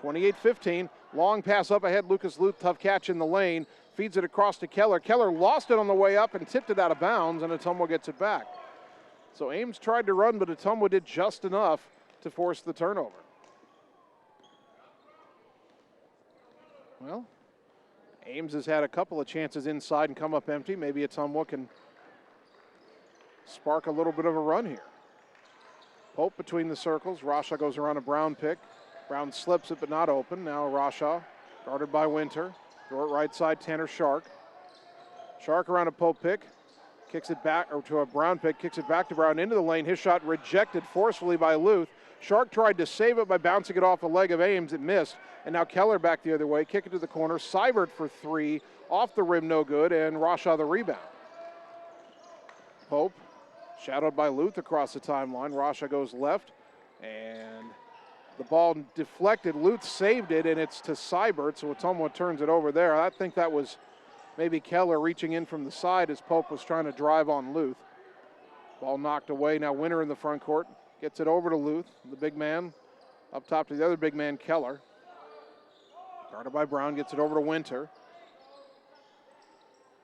28-15. Long pass up ahead. Lucas Luth, tough catch in the lane. Feeds it across to Keller. Keller lost it on the way up and tipped it out of bounds, and Ottumwa gets it back. So Ames tried to run, but Ottumwa did just enough to force the turnover. Well, Ames has had a couple of chances inside and come up empty. Maybe Ottumwa can spark a little bit of a run here. Pope between the circles. Rasha goes around a Brown pick. Brown slips it but not open. Now Rasha guarded by Winter. Throw it right side, Tanner Shark. Shark around a Pope pick. Kicks it back, or to a Brown pick, kicks it back to Brown into the lane. His shot rejected forcefully by Luth. Shark tried to save it by bouncing it off a leg of Ames. It missed. And now Keller back the other way. Kick it to the corner. Seibert for three. Off the rim, no good. And Rasha the rebound. Pope, shadowed by Luth across the timeline. Rasha goes left. And the ball deflected. Luth saved it, and it's to Seibert. So Ottumwa turns it over there. I think that was maybe Keller reaching in from the side as Pope was trying to drive on Luth. Ball knocked away. Now Winter in the front court. Gets it over to Luth, the big man. Up top to the other big man, Keller. Guarded by Brown, gets it over to Winter.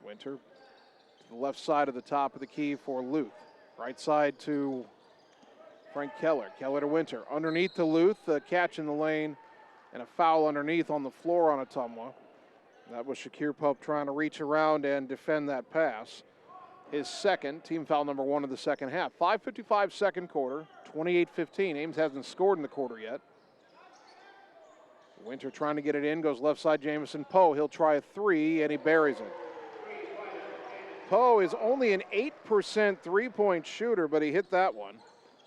Winter to the left side of the top of the key for Luth. Right side to Frank Keller. Keller to Winter. Underneath to Luth, a catch in the lane, and a foul underneath on the floor on Ottumwa. That was Shakir Pope trying to reach around and defend that pass. His second, team foul number one of the second half. 5:55 second quarter, 28-15. Ames hasn't scored in the quarter yet. Winter trying to get it in, goes left side, Jamison Poe. He'll try a three, and he buries it. Poe is only an 8% three-point shooter, but he hit that one.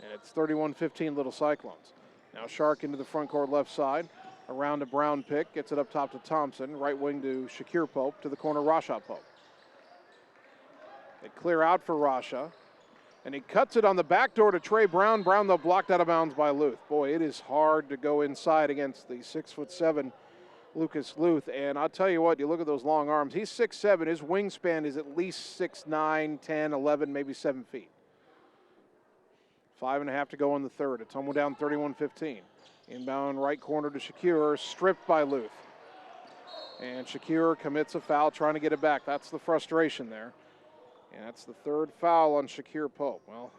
And it's 31-15 Little Cyclones. Now Shark into the front court left side. Around a Brown pick, gets it up top to Thompson. Right wing to Shakir Pope, to the corner, Rasha Pope. They clear out for Rasha, and he cuts it on the back door to Trey Brown. Brown, though, blocked out of bounds by Luth. Boy, it is hard to go inside against the 6'7" Lucas Luth. And I'll tell you what, you look at those long arms. He's 6'7". His wingspan is at least 6'9", 10, 11, maybe 7 feet. 5.5 to go in the third. Ottumwa down 31-15. Inbound right corner to Shakir, stripped by Luth. And Shakir commits a foul, trying to get it back. That's the frustration there. And that's the third foul on Shakir Pope. Well,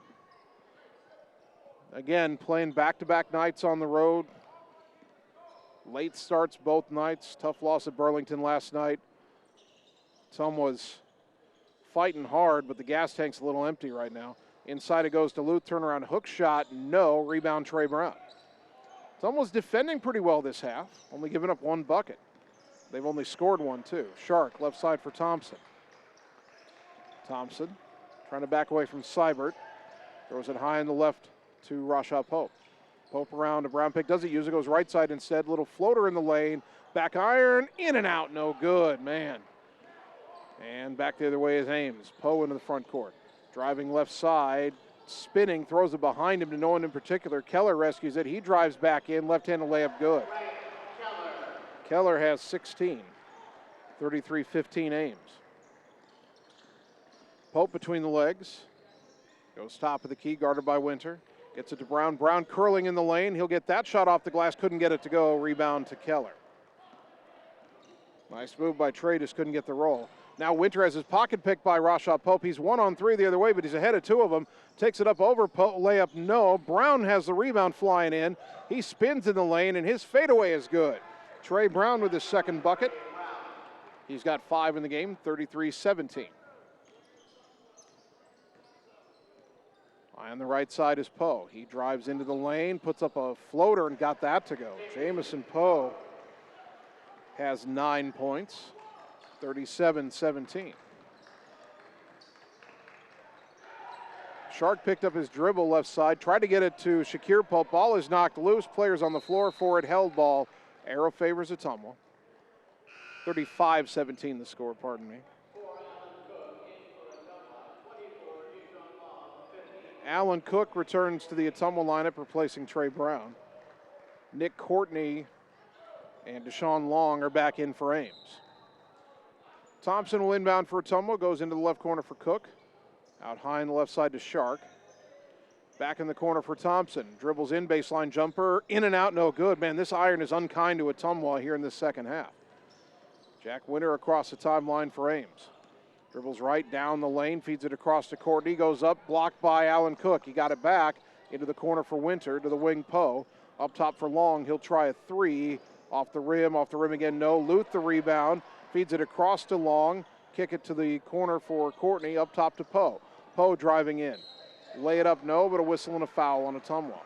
again, playing back-to-back nights on the road. Late starts both nights. Tough loss at Burlington last night. Tom was fighting hard, but the gas tank's a little empty right now. Inside it goes to Luth, turnaround hook shot, no. Rebound Trey Brown. Tom was defending pretty well this half, only giving up one bucket. They've only scored one, too. Shark, left side for Thompson. Thompson trying to back away from Seibert. Throws it high on the left to Rasha Pope. Pope around to Brown pick. Doesn't use it. Goes right side instead. Little floater in the lane. Back iron. In and out. No good, man. And back the other way is Ames. Poe into the front court. Driving left side. Spinning. Throws it behind him to no one in particular. Keller rescues it. He drives back in. Left-handed layup good. Keller has 16. 33-15 Ames. Pope between the legs. Goes top of the key. Guarded by Winter. Gets it to Brown. Brown curling in the lane. He'll get that shot off the glass. Couldn't get it to go. Rebound to Keller. Nice move by Trey. Just couldn't get the roll. Now Winter has his pocket picked by Rashad Pope. He's 1-on-3 the other way, but he's ahead of two of them. Takes it up over Pope. Layup no. Brown has the rebound flying in. He spins in the lane, and his fadeaway is good. Trey Brown with his second bucket. He's got 5 in the game, 33-17. On the right side is Poe. He drives into the lane, puts up a floater, and got that to go. Jamison Poe has 9 points, 37-17. Shark picked up his dribble left side, tried to get it to Shakir Pope. Ball is knocked loose. Players on the floor for it. Held ball. Arrow favors Ottumwa. 35-17 the score, pardon me. Alan Cook returns to the Ottumwa lineup, replacing Trey Brown. Nick Courtney and Deshaun Long are back in for Ames. Thompson will inbound for Ottumwa, goes into the left corner for Cook. Out high on the left side to Shark. Back in the corner for Thompson. Dribbles in, baseline jumper, in and out, no good. Man, this iron is unkind to Ottumwa here in this second half. Jack Winter across the timeline for Ames. Dribbles right down the lane, feeds it across to Courtney, goes up, blocked by Alan Cook. He got it back into the corner for Winter, to the wing Poe. Up top for Long, he'll try a 3. Off the rim again, no. Luth the rebound, feeds it across to Long. Kick it to the corner for Courtney, up top to Poe. Poe driving in. Lay it up, no, but a whistle and a foul on Ottumwa.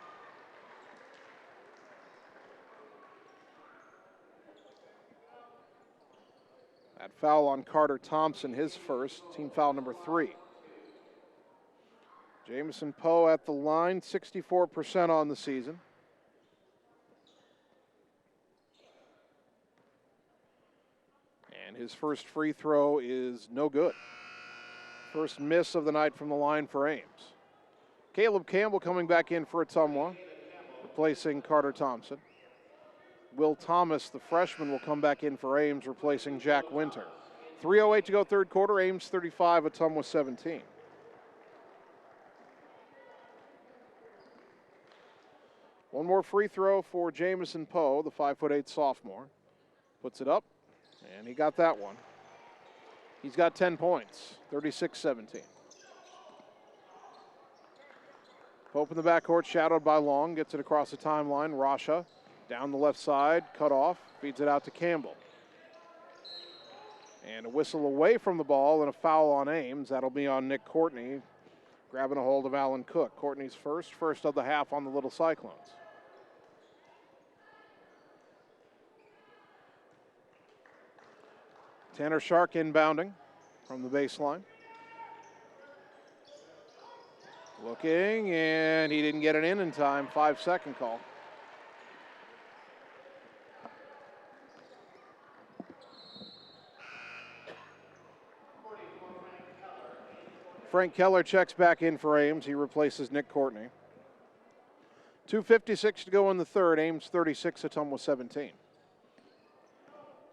That foul on Carter Thompson, his first, team foul number 3. Jamison Poe at the line, 64% on the season. And his first free throw is no good. First miss of the night from the line for Ames. Caleb Campbell coming back in for Ottumwa, replacing Carter Thompson. Will Thomas, the freshman, will come back in for Ames, replacing Jack Winter. 3:08 to go third quarter. Ames 35, Ottumwa 17. One more free throw for Jamison Poe, the 5'8" sophomore. Puts it up, and he got that one. He's got 10 points, 36-17. Pope in the backcourt, shadowed by Long, gets it across the timeline. Rasha down the left side, cut off, feeds it out to Campbell. And a whistle away from the ball and a foul on Ames. That'll be on Nick Courtney, grabbing a hold of Alan Cook. Courtney's first of the half on the Little Cyclones. Tanner Shark inbounding from the baseline. Looking, and he didn't get it in time. 5-second call. Frank Keller checks back in for Ames. He replaces Nick Courtney. 2:56 to go in the third. Ames 36, Ottumwa 17.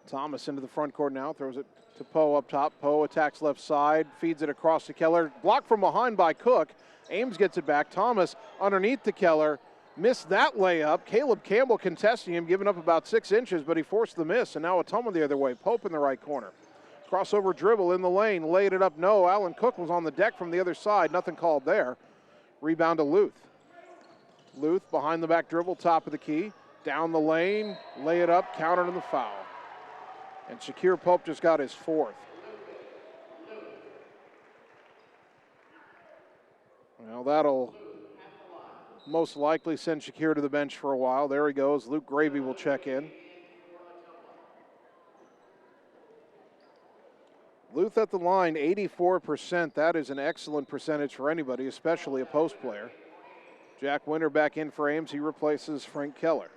Thomas into the front court now, throws it to Poe up top. Poe attacks left side, feeds it across to Keller. Blocked from behind by Cook. Ames gets it back. Thomas underneath to Keller. Missed that layup. Caleb Campbell contesting him, giving up about 6 inches, but he forced the miss, and now Ottumwa the other way. Pope in the right corner. Crossover dribble in the lane, laid it up, no. Alan Cook was on the deck from the other side, nothing called there. Rebound to Luth. Luth behind the back dribble, top of the key. Down the lane, lay it up, countered in the foul. And Shakir Pope just got his 4th. Well, that'll most likely send Shakir to the bench for a while. There he goes. Luke Gravy will check in. Luth at the line, 84%. That is an excellent percentage for anybody, especially a post player. Jack Winter back in for Ames. He replaces Frank Keller.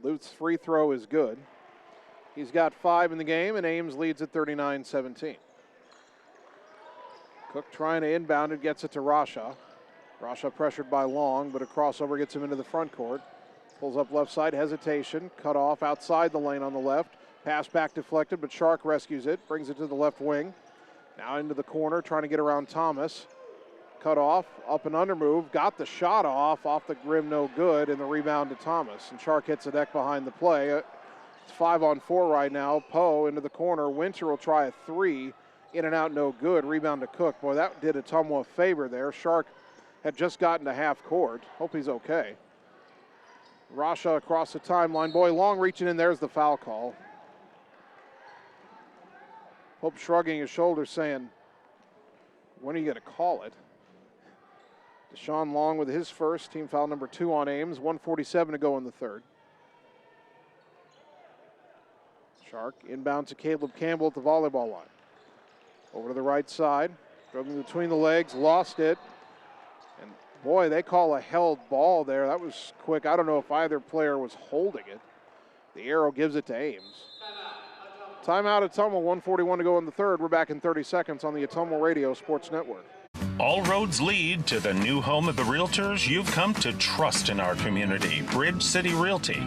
Lute's free throw is good. He's got 5 in the game, and Ames leads at 39-17. Cook trying to inbound it, gets it to Rasha. Rasha pressured by Long, but a crossover gets him into the front court. Pulls up left side, hesitation, cut off outside the lane on the left. Pass back deflected, but Shark rescues it, brings it to the left wing. Now into the corner, trying to get around Thomas. Cut off, up and under move, got the shot off the rim, no good, and the rebound to Thomas. And Shark hits a deck behind the play. It's 5-on-4 right now. Poe into the corner. Winter will try a 3. In and out, no good. Rebound to Cook. Boy, that did Ottumwa a favor there. Shark had just gotten to half court. Hope he's okay. Rasha across the timeline. Boy, Long reaching in. There's the foul call. Hope shrugging his shoulders saying, when are you going to call it? Deshaun Long with his first, team foul number 2 on Ames. 1:47 to go in the third. Shark inbound to Caleb Campbell at the volleyball line. Over to the right side, dribbling between the legs, lost it. And boy, they call a held ball there. That was quick. I don't know if either player was holding it. The arrow gives it to Ames. Timeout at Ottumwa, 1:41 to go in the third. We're back in 30 seconds on the Ottumwa Radio Sports Network. All roads lead to the new home of the realtors you've come to trust in our community, Bridge City Realty.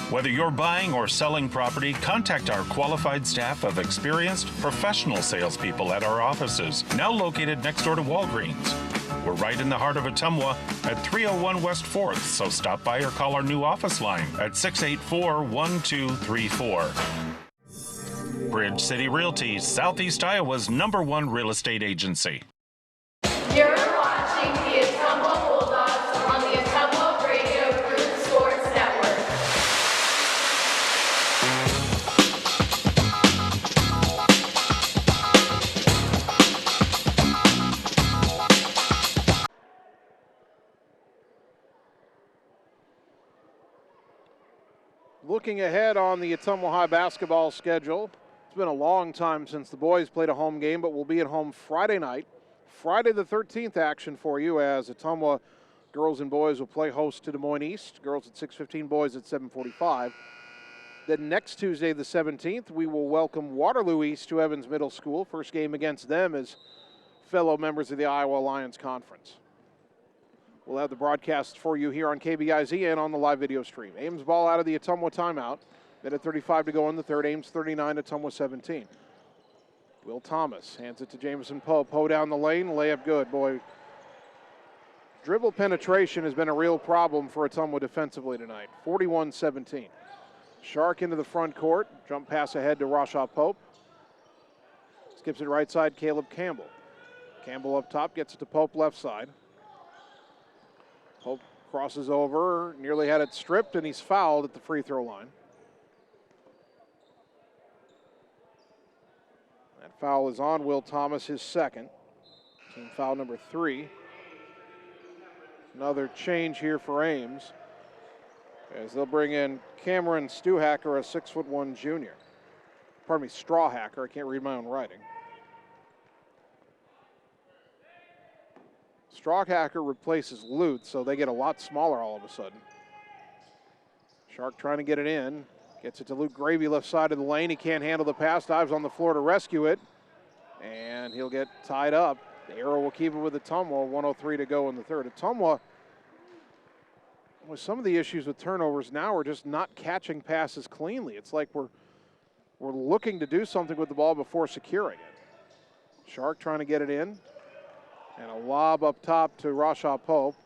Whether you're buying or selling property, contact our qualified staff of experienced professional salespeople at our offices, now located next door to Walgreens. We're right in the heart of Ottumwa at 301 West 4th, so stop by or call our new office line at 684-1234. Bridge City Realty, Southeast Iowa's #1 real estate agency. You're watching the Ottumwa Bulldogs on the Ottumwa Radio Group Sports Network. Looking ahead on the Ottumwa High basketball schedule, it's been a long time since the boys played a home game, but we'll be at home Friday night. Friday the 13th action for you as Ottumwa girls and boys will play host to Des Moines East. Girls at 6:15, boys at 7:45. Then next Tuesday the 17th, we will welcome Waterloo East to Evans Middle School. First game against them as fellow members of the Iowa Alliance Conference. We'll have the broadcast for you here on KBIZ and on the live video stream. Ames ball out of the Ottumwa timeout. Minute 35 to go in the third. Ames 39, Ottumwa 17. Will Thomas hands it to Jamison Poe. Poe down the lane, layup good. Boy, dribble penetration has been a real problem for Ottumwa defensively tonight. 41-17. Shark into the front court. Jump pass ahead to Rasha Pope. Skips it right side, Caleb Campbell. Campbell up top, gets it to Pope left side. Pope crosses over, nearly had it stripped, and he's fouled at the free throw line. That foul is on Will Thomas, his second. Team foul number 3. Another change here for Ames as they'll bring in Cameron Stewhacker, a 6'1" junior. Pardon me, Strawhacker. I can't read my own writing. Strawhacker replaces Lute, so they get a lot smaller all of a sudden. Shark trying to get it in. Gets it to Luke Gravy, left side of the lane. He can't handle the pass. Dives on the floor to rescue it. And he'll get tied up. The arrow will keep it with Ottumwa. 1:03 to go in the third. Ottumwa, with some of the issues with turnovers now, we're just not catching passes cleanly. It's like we're looking to do something with the ball before securing it. Shark trying to get it in. And a lob up top to Rasha Pope.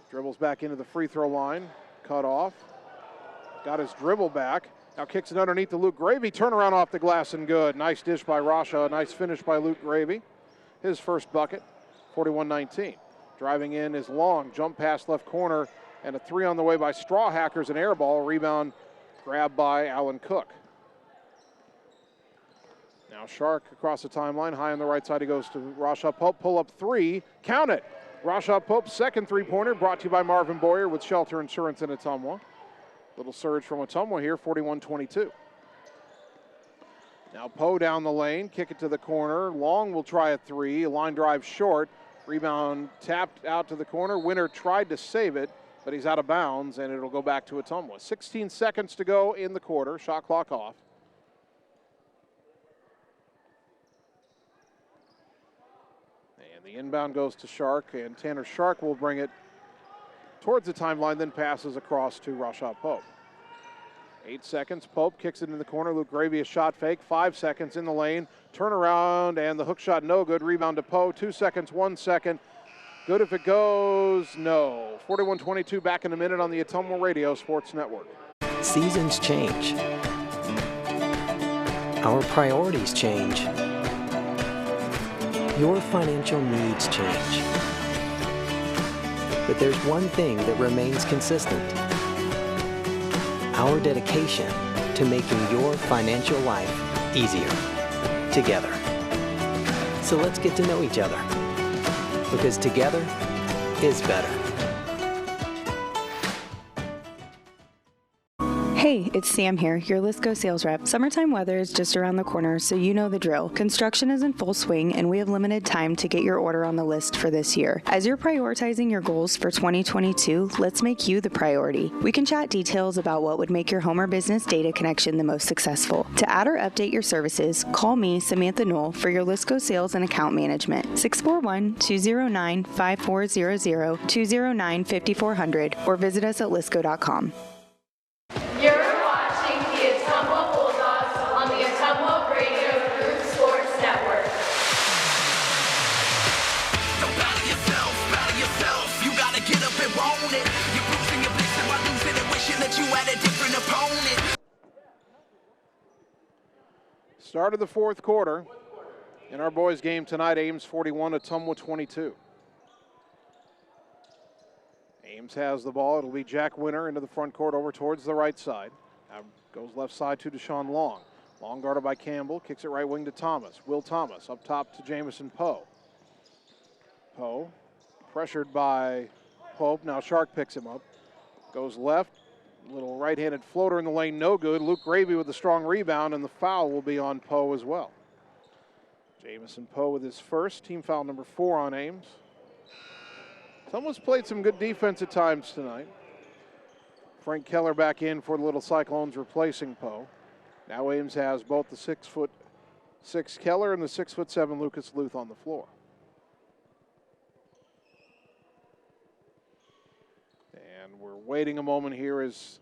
Dribbles back into the free throw line. Cut off. Got his dribble back. Now kicks it underneath to Luke Gravy. Turnaround off the glass and good. Nice dish by Rasha. Nice finish by Luke Gravy. His first bucket. 41-19. Driving in is Long. Jump pass left corner. And a 3 on the way by Strawhackers. An air ball. Rebound grabbed by Alan Cook. Now Shark across the timeline. High on the right side. He goes to Rasha Pope. Pull up 3. Count it. Rasha Pope's second three-pointer brought to you by Marvin Boyer with Shelter Insurance in Ottumwa. Little surge from Ottumwa here, 41-22. Now Poe down the lane, kick it to the corner. Long will try a three. A line drive short. Rebound tapped out to the corner. Winter tried to save it, but he's out of bounds, and it'll go back to Ottumwa. 16 seconds to go in the quarter. Shot clock off. And the inbound goes to Shark, and Tanner Shark will bring it towards the timeline, then passes across to Rashad Pope. 8 seconds. Pope kicks it in the corner. Luke Gravy a shot fake. 5 seconds in the lane. Turnaround, and the hook shot no good. Rebound to Poe. 2 seconds, 1 second. Good if it goes. No. 41-22 back in a minute on the Ottumwa Radio Sports Network. Seasons change. Our priorities change. Your financial needs change. But there's one thing that remains consistent. Our dedication to making your financial life easier together. So let's get to know each other, because together is better. Hey, it's Sam here, your Lisco sales rep. Summertime weather is just around the corner, so you know the drill. Construction is in full swing, and we have limited time to get your order on the list for this year. As you're prioritizing your goals for 2022, let's make you the priority. We can chat details about what would make your home or business data connection the most successful. To add or update your services, call me, Samantha Knoll, for your Lisco sales and account management. 641-209-5400, 209-5400, or visit us at lisco.com. You're watching the Ottumwa Bulldogs on the Ottumwa Radio Group Sports Network. Don't battle yourself. You gotta get up and want it. You're bruising your blessing while losing and wishing that you had a different opponent. Start of the fourth quarter. In our boys' game tonight, Ames 41, Ottumwa 22. Ames has the ball. It'll be Jack Winter into the front court over towards the right side. Now goes left side to Deshaun Long. Long guarded by Campbell. Kicks it right wing to Thomas. Will Thomas up top to Jamison Poe. Poe pressured by Pope. Now Shark picks him up. Goes left. Little right-handed floater in the lane. No good. Luke Gravy with a strong rebound, and the foul will be on Poe as well. Jamison Poe with his first. Team foul number 4 on Ames. Someone's played some good defense at times tonight. Frank Keller back in for the Little Cyclones, replacing Poe. Now Ames has both the 6'6" Keller and the 6'7" Lucas Luth on the floor. And we're waiting a moment here as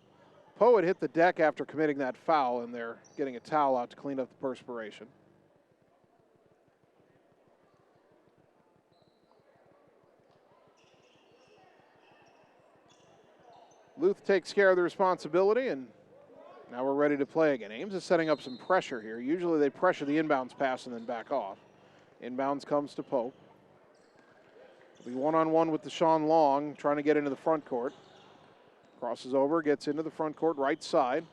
Poe had hit the deck after committing that foul, and they're getting a towel out to clean up the perspiration. Luth takes care of the responsibility, and now we're ready to play again. Ames is setting up some pressure here. Usually they pressure the inbounds pass and then back off. Inbounds comes to Pope. He'll be one-on-one with Deshaun Long, trying to get into the front court. Crosses over, gets into the front court, right side.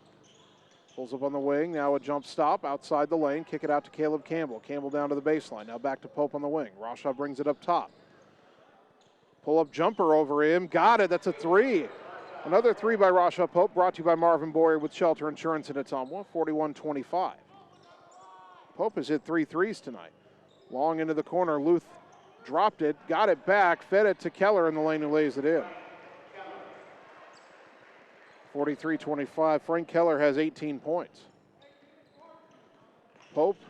Pulls up on the wing, now a jump stop outside the lane. Kick it out to Caleb Campbell. Campbell down to the baseline, now back to Pope on the wing. Rashaw brings it up top. Pull-up jumper over him, got it, that's a three. Another three by Rashaw Pope, brought to you by Marvin Boyer with Shelter Insurance in Ottumwa, 41-25. Pope has hit 3 threes tonight. Long into the corner, Luth dropped it, got it back, fed it to Keller in the lane and lays it in. 43-25, Frank Keller has 18 points. Pope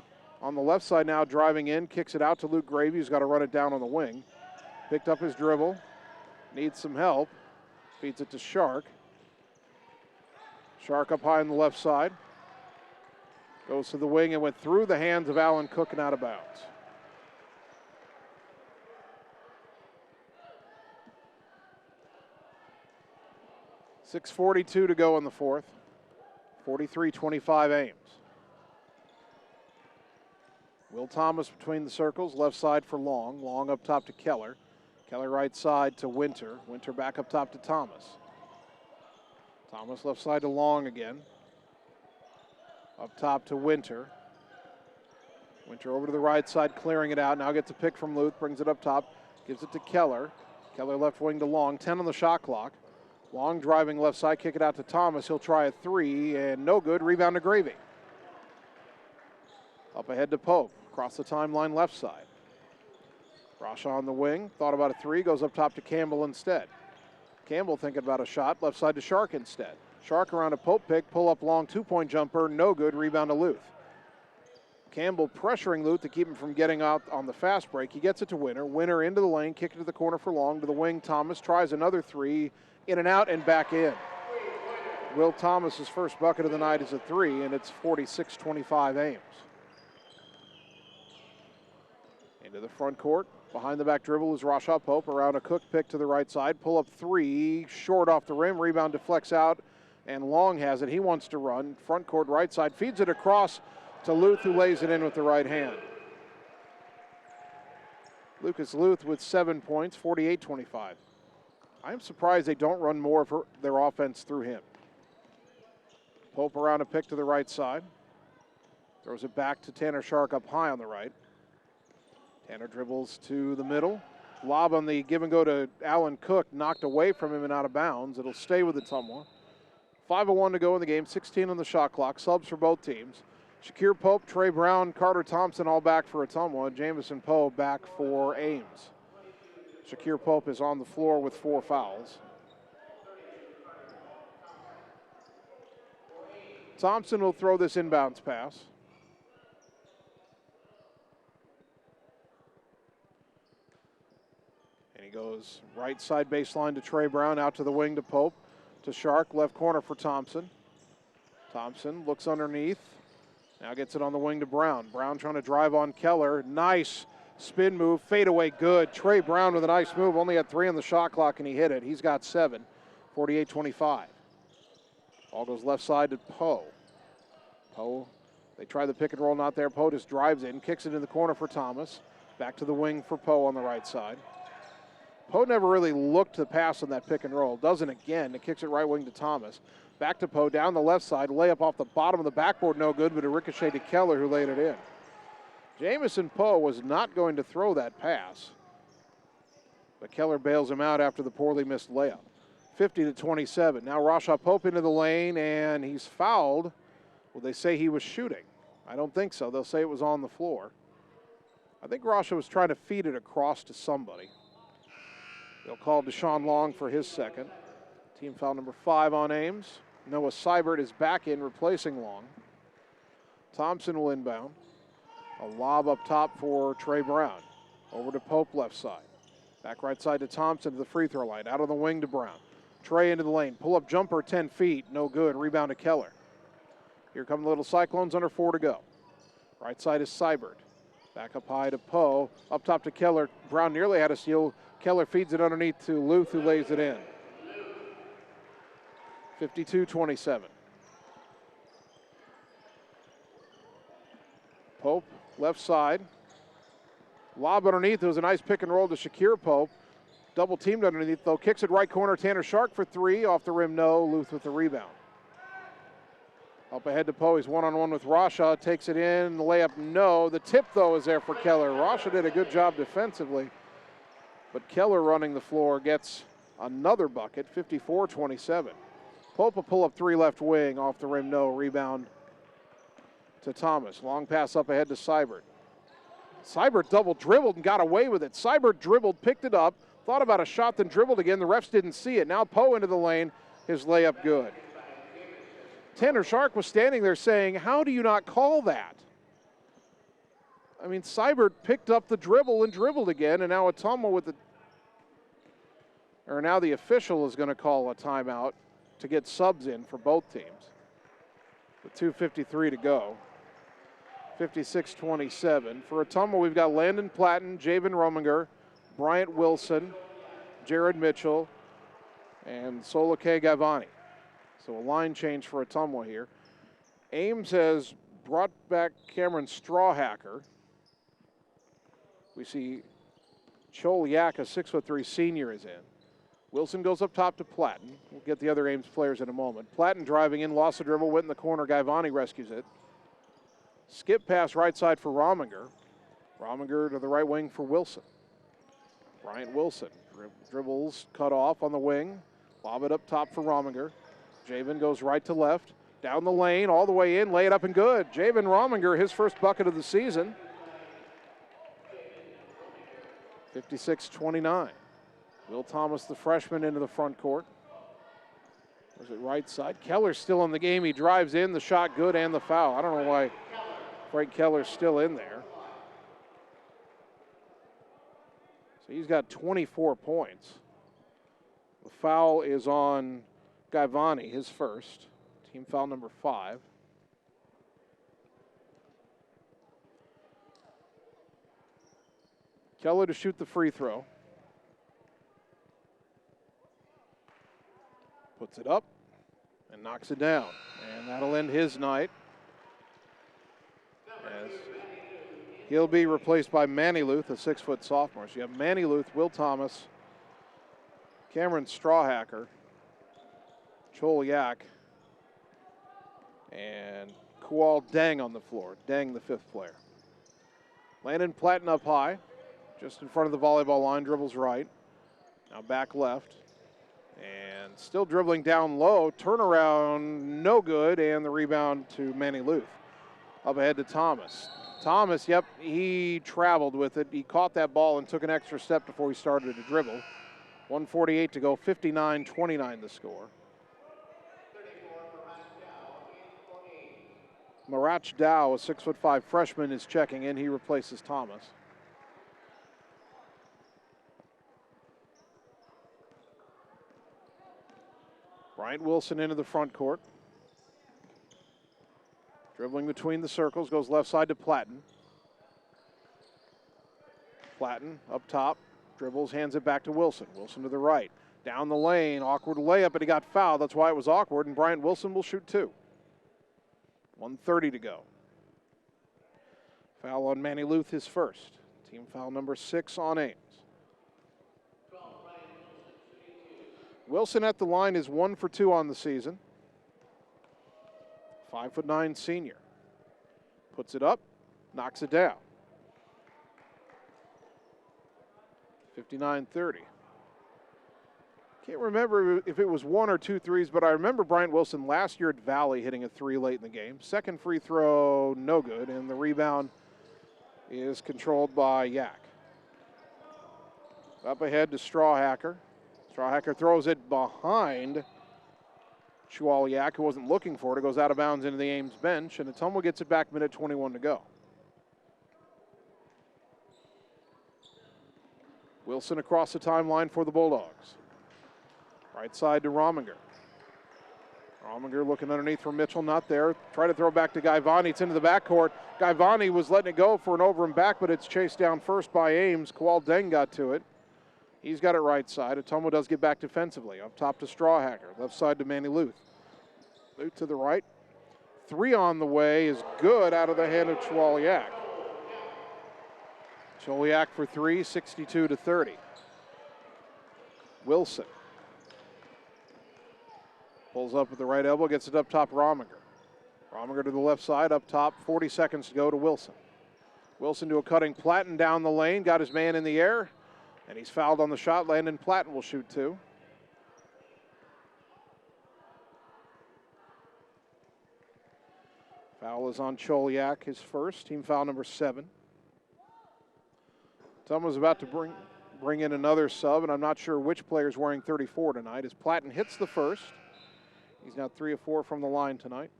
on the left side now driving in, kicks it out to Luke Gravy, who's got to run it down on the wing. Picked up his dribble, needs some help. Feeds it to Shark. Shark up high on the left side. Goes to the wing and went through the hands of Allen Cook and out of bounds. .6:42 to go in the fourth. 43-25 Ames. Will Thomas between the circles, left side for Long. Long up top to Keller. Keller right side to Winter. Winter back up top to Thomas. Thomas left side to Long again. Up top to Winter. Winter over to the right side, clearing it out. Now gets a pick from Luth, brings it up top, gives it to Keller. Keller left wing to Long, 10 on the shot clock. Long driving left side, kick it out to Thomas. He'll try a three, and no good. Rebound to Gravy. Up ahead to Pope, across the timeline left side. Rasha on the wing, thought about a three, goes up top to Campbell instead. Campbell thinking about a shot, left side to Shark instead. Shark around a Pope pick, pull up long two-point jumper, no good, rebound to Luth. Campbell pressuring Luth to keep him from getting out on the fast break. He gets it to Winner. Winner into the lane, kick it to the corner for long, to the wing. Thomas tries another three, in and out and back in. Will Thomas's first bucket of the night is a three, and it's 46-25 Ames. Into the front court. Behind the back dribble is Rasha Pope around a Cook pick to the right side. Pull up three, short off the rim. Rebound deflects out, and Long has it. He wants to run. Front court right side. Feeds it across to Luth, who lays it in with the right hand. Lucas Luth with 7 points, 48-25. I'm surprised they don't run more of their offense through him. Pope around a pick to the right side. Throws it back to Tanner Shark up high on the right. Tanner dribbles to the middle. Lob on the give and go to Allen Cook, knocked away from him and out of bounds. It'll stay with Ottumwa. 5:01 to go in the game, 16 on the shot clock. Subs for both teams. Shakir Pope, Trey Brown, Carter Thompson all back for Ottumwa. Jamison Poe back for Ames. Shakir Pope is on the floor with 4 fouls. Thompson will throw this inbounds pass. And he goes right side baseline to Trey Brown, out to the wing to Pope, to Shark, left corner for Thompson. Thompson looks underneath, now gets it on the wing to Brown. Brown trying to drive on Keller, nice spin move, fade away good. Trey Brown with a nice move, only had 3 on the shot clock and he hit it. He's got 7, 48-25. Ball goes left side to Poe. Poe, they try the pick and roll, not there. Poe just drives in, kicks it in the corner for Thomas. Back to the wing for Poe on the right side. Poe never really looked to pass on that pick and roll. Doesn't again. It kicks it right wing to Thomas. Back to Poe, down the left side. Layup off the bottom of the backboard, no good, but a ricochet to Keller, who laid it in. Jamison Poe was not going to throw that pass, but Keller bails him out after the poorly missed layup. 50-27. Now Rasha Pope into the lane, and he's fouled. Will they say he was shooting? I don't think so. They'll say it was on the floor. I think Rasha was trying to feed it across to somebody. They'll call Deshaun Long for his second. Team foul number 5 on Ames. Noah Seibert is back in, replacing Long. Thompson will inbound. A lob up top for Trey Brown. Over to Pope left side. Back right side to Thompson to the free throw line. Out on the wing to Brown. Trey into the lane. Pull up jumper 10 feet. No good. Rebound to Keller. Here come the little Cyclones under 4 to go. Right side is Seibert. Back up high to Poe. Up top to Keller. Brown nearly had a steal. Keller feeds it underneath to Luth, who lays it in. 52-27. Pope, left side. Lob underneath. It was a nice pick and roll to Shakir Pope. Double teamed underneath, though. Kicks it right corner. Tanner Shark for 3. Off the rim, no. Luth with the rebound. Up ahead to Poe. He's one-on-one with Rasha. Takes it in. The layup, no. The tip, though, is there for Keller. Rasha did a good job defensively, but Keller running the floor gets another bucket, 54-27. Pope will pull up 3 left wing. Off the rim, no. Rebound to Thomas. Long pass up ahead to Seibert. Seibert double dribbled and got away with it. Seibert dribbled, picked it up, thought about a shot, then dribbled again. The refs didn't see it. Now Poe into the lane. His layup good. Tanner Shark was standing there saying, how do you not call that? I mean, Seibert picked up the dribble and dribbled again, and now Ottumwa with the, or now the official is going to call a timeout to get subs in for both teams. With 2:53 to go. 56-27. For Ottumwa, we've got Landon Platten, Javen Rominger, Bryant Wilson, Jared Mitchell, and Solake Gavani. So a line change for Ottumwa here. Ames has brought back Cameron Strawhacker. We see Chol Yak, a 6'3" senior, is in. Wilson goes up top to Platten. We'll get the other Ames players in a moment. Platten driving in, lost the dribble, went in the corner. Gavani rescues it. Skip pass right side for Rominger. Rominger to the right wing for Wilson. Bryant Wilson dribbles, cut off on the wing. Lob it up top for Rominger. Javen goes right to left. Down the lane, all the way in, lay it up and good. Javen Rominger, his first bucket of the season. 56-29. Will Thomas, the freshman, into the front court. Was it right side? Keller's still in the game. He drives in, the shot good and the foul. I don't know why Frank Keller's still in there. So he's got 24 points. The foul is on Gaivani, his first. Team foul number 5. Keller to shoot the free throw. Puts it up and knocks it down. And that'll end his night. As he'll be replaced by Manny Luth, a 6-foot sophomore. So you have Manny Luth, Will Thomas, Cameron Strawhacker, Chol Yak, and Kual Deng on the floor. Deng, the 5th player. Landon Platten up high, just in front of the volleyball line, dribbles right. Now back left. And still dribbling down low. Turnaround, no good, and the rebound to Manny Luth. Up ahead to Thomas. Thomas, yep, he traveled with it. He caught that ball and took an extra step before he started to dribble. 1:48 to go, 59-29 the score. Marach Dow, a 6'5" freshman, is checking in. He replaces Thomas. Bryant Wilson into the front court. Dribbling between the circles, goes left side to Platten. Platten up top, dribbles, hands it back to Wilson. Wilson to the right. Down the lane, awkward layup, but he got fouled. That's why it was awkward, and Bryant Wilson will shoot 2. 1:30 to go. Foul on Manny Luth, his first. Team foul number 6 on Ames. Wilson at the line is 1 for 2 on the season. 5'9" senior. Puts it up, knocks it down. 59-30. Can't remember if it was 1 or 2 threes, but I remember Bryant Wilson last year at Valley hitting a 3 late in the game. Second free throw, no good, and the rebound is controlled by Yak. Up ahead to Strawhacker. Strawhacker throws it behind Yak, who wasn't looking for it. It goes out of bounds into the Ames bench, and Ottumwa gets it back, minute 21 to go. Wilson across the timeline for the Bulldogs. Right side to Rominger. Rominger looking underneath for Mitchell, not there. Try to throw back to Gaivani. It's into the backcourt. Gaivani was letting it go for an over and back, but it's chased down first by Ames. Kual Deng got to it. He's got it right side. Ottumwa does get back defensively. Up top to Strawhacker. Left side to Manny Luth. Luth to the right. 3 on the way is good out of the hand of Chwalyak. Chwalyak for 3, 62-30. Wilson. Pulls up with the right elbow, gets it up top, Rominger. Rominger to the left side, up top, 40 seconds to go to Wilson. Wilson to a cutting Platten down the lane, got his man in the air, and he's fouled on the shot. Landon Platten will shoot 2. Foul is on Choliak, his first, team foul number 7. Ottumwa's about to bring in another sub, and I'm not sure which player's wearing 34 tonight, as Platten hits the first. He's now 3 of 4 from the line tonight.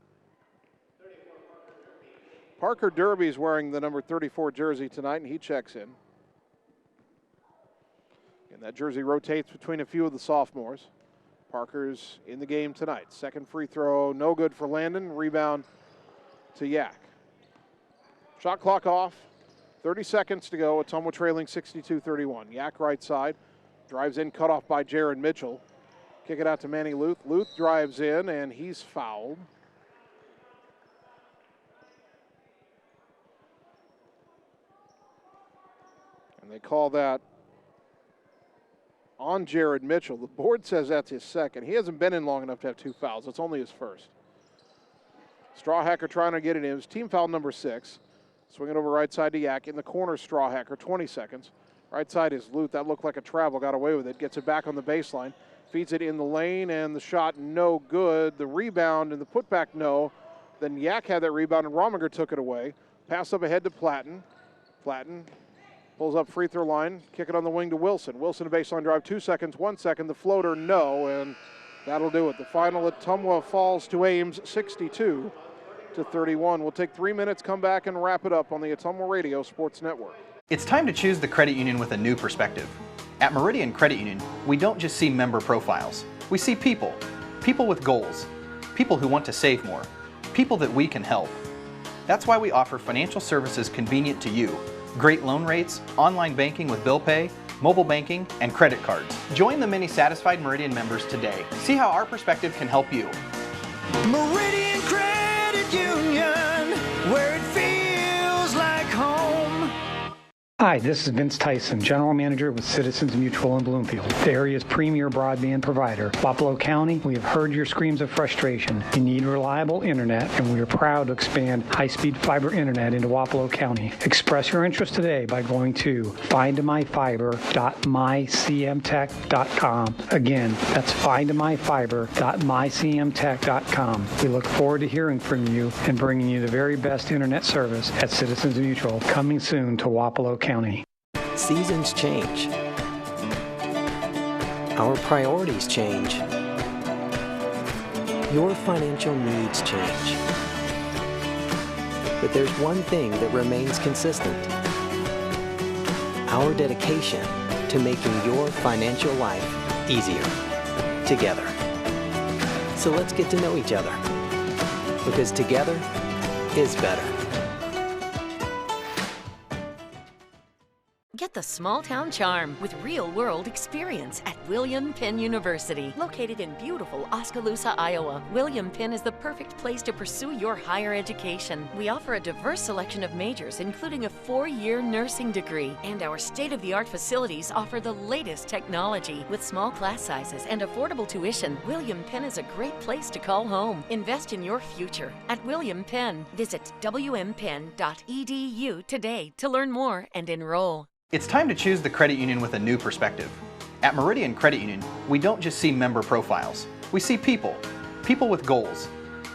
Parker Derby's wearing the number 34 jersey tonight, and he checks in. And that jersey rotates between a few of the sophomores. Parker's in the game tonight. Second free throw, no good for Landon. Rebound to Yak. Shot clock off. 30 seconds to go. Ottumwa trailing 62-31. Yak right side. Drives in, cut off by Jared Mitchell. Kick it out to Manny Luth. Luth drives in, and he's fouled. And they call that on Jared Mitchell. The board says that's his second. He hasn't been in long enough to have 2 fouls. It's only his first. Strawhacker trying to get it in. His team foul number 6. Swing it over right side to Yak. In the corner, Strawhacker, 20 seconds. Right side is Luth. That looked like a travel, got away with it. Gets it back on the baseline. Feeds it in the lane, and the shot no good. The rebound and the putback no. Then Yak had that rebound, and Rominger took it away. Pass up ahead to Platten. Platten pulls up free throw line. Kick it on the wing to Wilson. Wilson a baseline drive, 2 seconds, 1 second. The floater no, and that'll do it. The final at Ottumwa falls to Ames, 62-31. We'll take 3 minutes, come back, and wrap it up on the Ottumwa Radio Sports Network. It's time to choose the credit union with a new perspective. At Meridian Credit Union, we don't just see member profiles. We see people. People with goals. People who want to save more. People that we can help. That's why we offer financial services convenient to you. Great loan rates, online banking with bill pay, mobile banking, and credit cards. Join the many satisfied Meridian members today. See how our perspective can help you. Meridian Credit Union, where it feels like home. Hi, this is Vince Tyson, General Manager with Citizens Mutual in Bloomfield, the area's premier broadband provider. Wapello County, we have heard your screams of frustration. You need reliable internet, and we are proud to expand high-speed fiber internet into Wapello County. Express your interest today by going to findmyfiber.mycmtech.com. Again, that's findmyfiber.mycmtech.com. We look forward to hearing from you and bringing you the very best internet service at Citizens Mutual, coming soon to Wapello County. Seasons change. Our priorities change. Your financial needs change. But there's one thing that remains consistent. Our dedication to making your financial life easier together. So let's get to know each other, because together is better. Get the small town charm with real-world experience at William Penn University. Located in beautiful Oskaloosa, Iowa, William Penn is the perfect place to pursue your higher education. We offer a diverse selection of majors, including a 4-year nursing degree. And our state-of-the-art facilities offer the latest technology. With small class sizes and affordable tuition, William Penn is a great place to call home. Invest in your future at William Penn. Visit wmpenn.edu today to learn more and enroll. It's time to choose the credit union with a new perspective. At Meridian Credit Union, we don't just see member profiles. We see people. People with goals.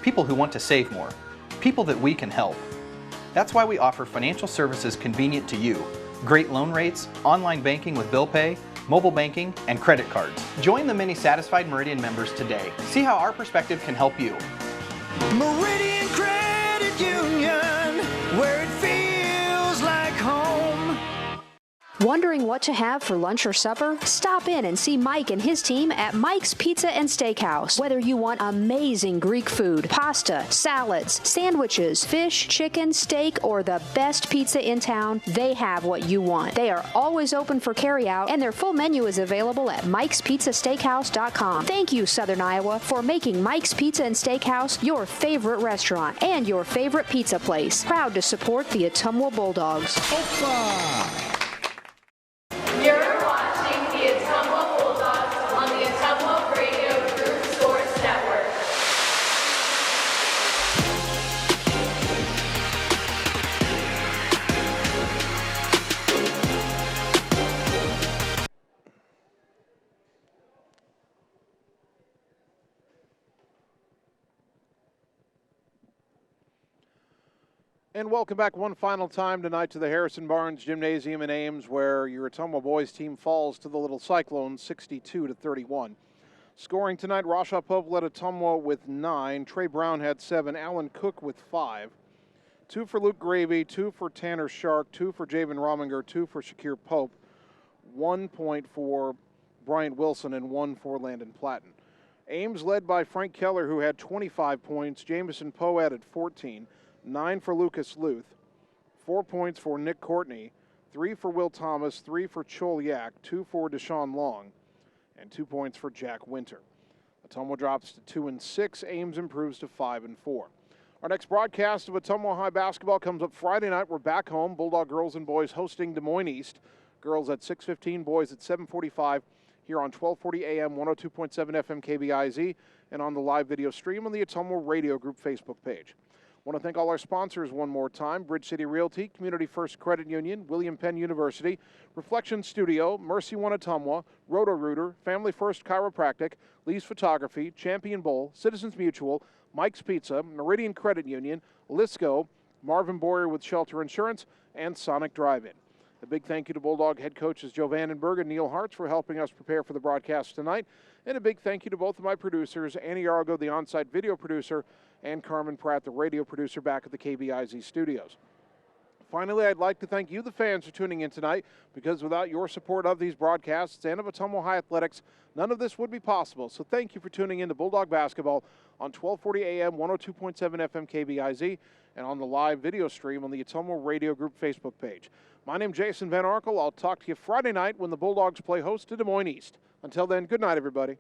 People who want to save more. People that we can help. That's why we offer financial services convenient to you. Great loan rates, online banking with bill pay, mobile banking, and credit cards. Join the many satisfied Meridian members today. See how our perspective can help you. Meridian Credit Union, where it feels like home. Wondering what to have for lunch or supper? Stop in and see Mike and his team at Mike's Pizza and Steakhouse. Whether you want amazing Greek food, pasta, salads, sandwiches, fish, chicken, steak, or the best pizza in town, they have what you want. They are always open for carryout, and their full menu is available at mikespizzasteakhouse.com. Thank you, Southern Iowa, for making Mike's Pizza and Steakhouse your favorite restaurant and your favorite pizza place. Proud to support the Ottumwa Bulldogs. You're watching the Ottumwa Bulldogs on the Ottumwa Radio Group Sports Network. And welcome back one final time tonight to the Harrison Barnes Gymnasium in Ames, where your Ottumwa boys team falls to the Little Cyclones 62-31. Scoring tonight, Rasha Pope led Ottumwa with 9. Trey Brown had 7. Alan Cook with 5. 2 for Luke Gravy, 2 for Tanner Shark, 2 for Javen Rominger, 2 for Shakir Pope, 1 point for Bryant Wilson, and 1 for Landon Platten. Ames led by Frank Keller, who had 25 points. Jamison Poe added 14. 9 for Lucas Luth, 4 points for Nick Courtney, 3 for Will Thomas, 3 for Chol Yak, 2 for Deshaun Long, and 2 points for Jack Winter. Ottumwa drops to 2-6. Ames improves to 5-4. Our next broadcast of Ottumwa High basketball comes up Friday night. We're back home. Bulldog girls and boys hosting Des Moines East. Girls at 6:15, boys at 7:45 here on 1240 AM, 102.7 FM KBIZ, and on the live video stream on the Ottumwa Radio Group Facebook page. Want to thank all our sponsors one more time: Bridge City Realty, Community First Credit Union, William Penn University, Reflection Studio, Mercy One Ottumwa, Roto-Rooter, Family First Chiropractic, Lee's Photography, Champion Bowl, Citizens Mutual, Mike's Pizza, Meridian Credit Union, Lisco, Marvin Boyer with Shelter Insurance, and Sonic Drive-In. A big thank you to Bulldog head coaches Joe Vandenberg and Neil Hartz for helping us prepare for the broadcast tonight. And a big thank you to both of my producers, Annie Argo, the on-site video producer, and Carmen Pratt, the radio producer back at the KBIZ studios. Finally, I'd like to thank you, the fans, for tuning in tonight, because without your support of these broadcasts and of Ottumwa High Athletics, none of this would be possible. So thank you for tuning in to Bulldog Basketball on 1240 AM, 102.7 FM KBIZ, and on the live video stream on the Ottumwa Radio Group Facebook page. My name's Jason Van Arkel. I'll talk to you Friday night when the Bulldogs play host to Des Moines East. Until then, good night, everybody.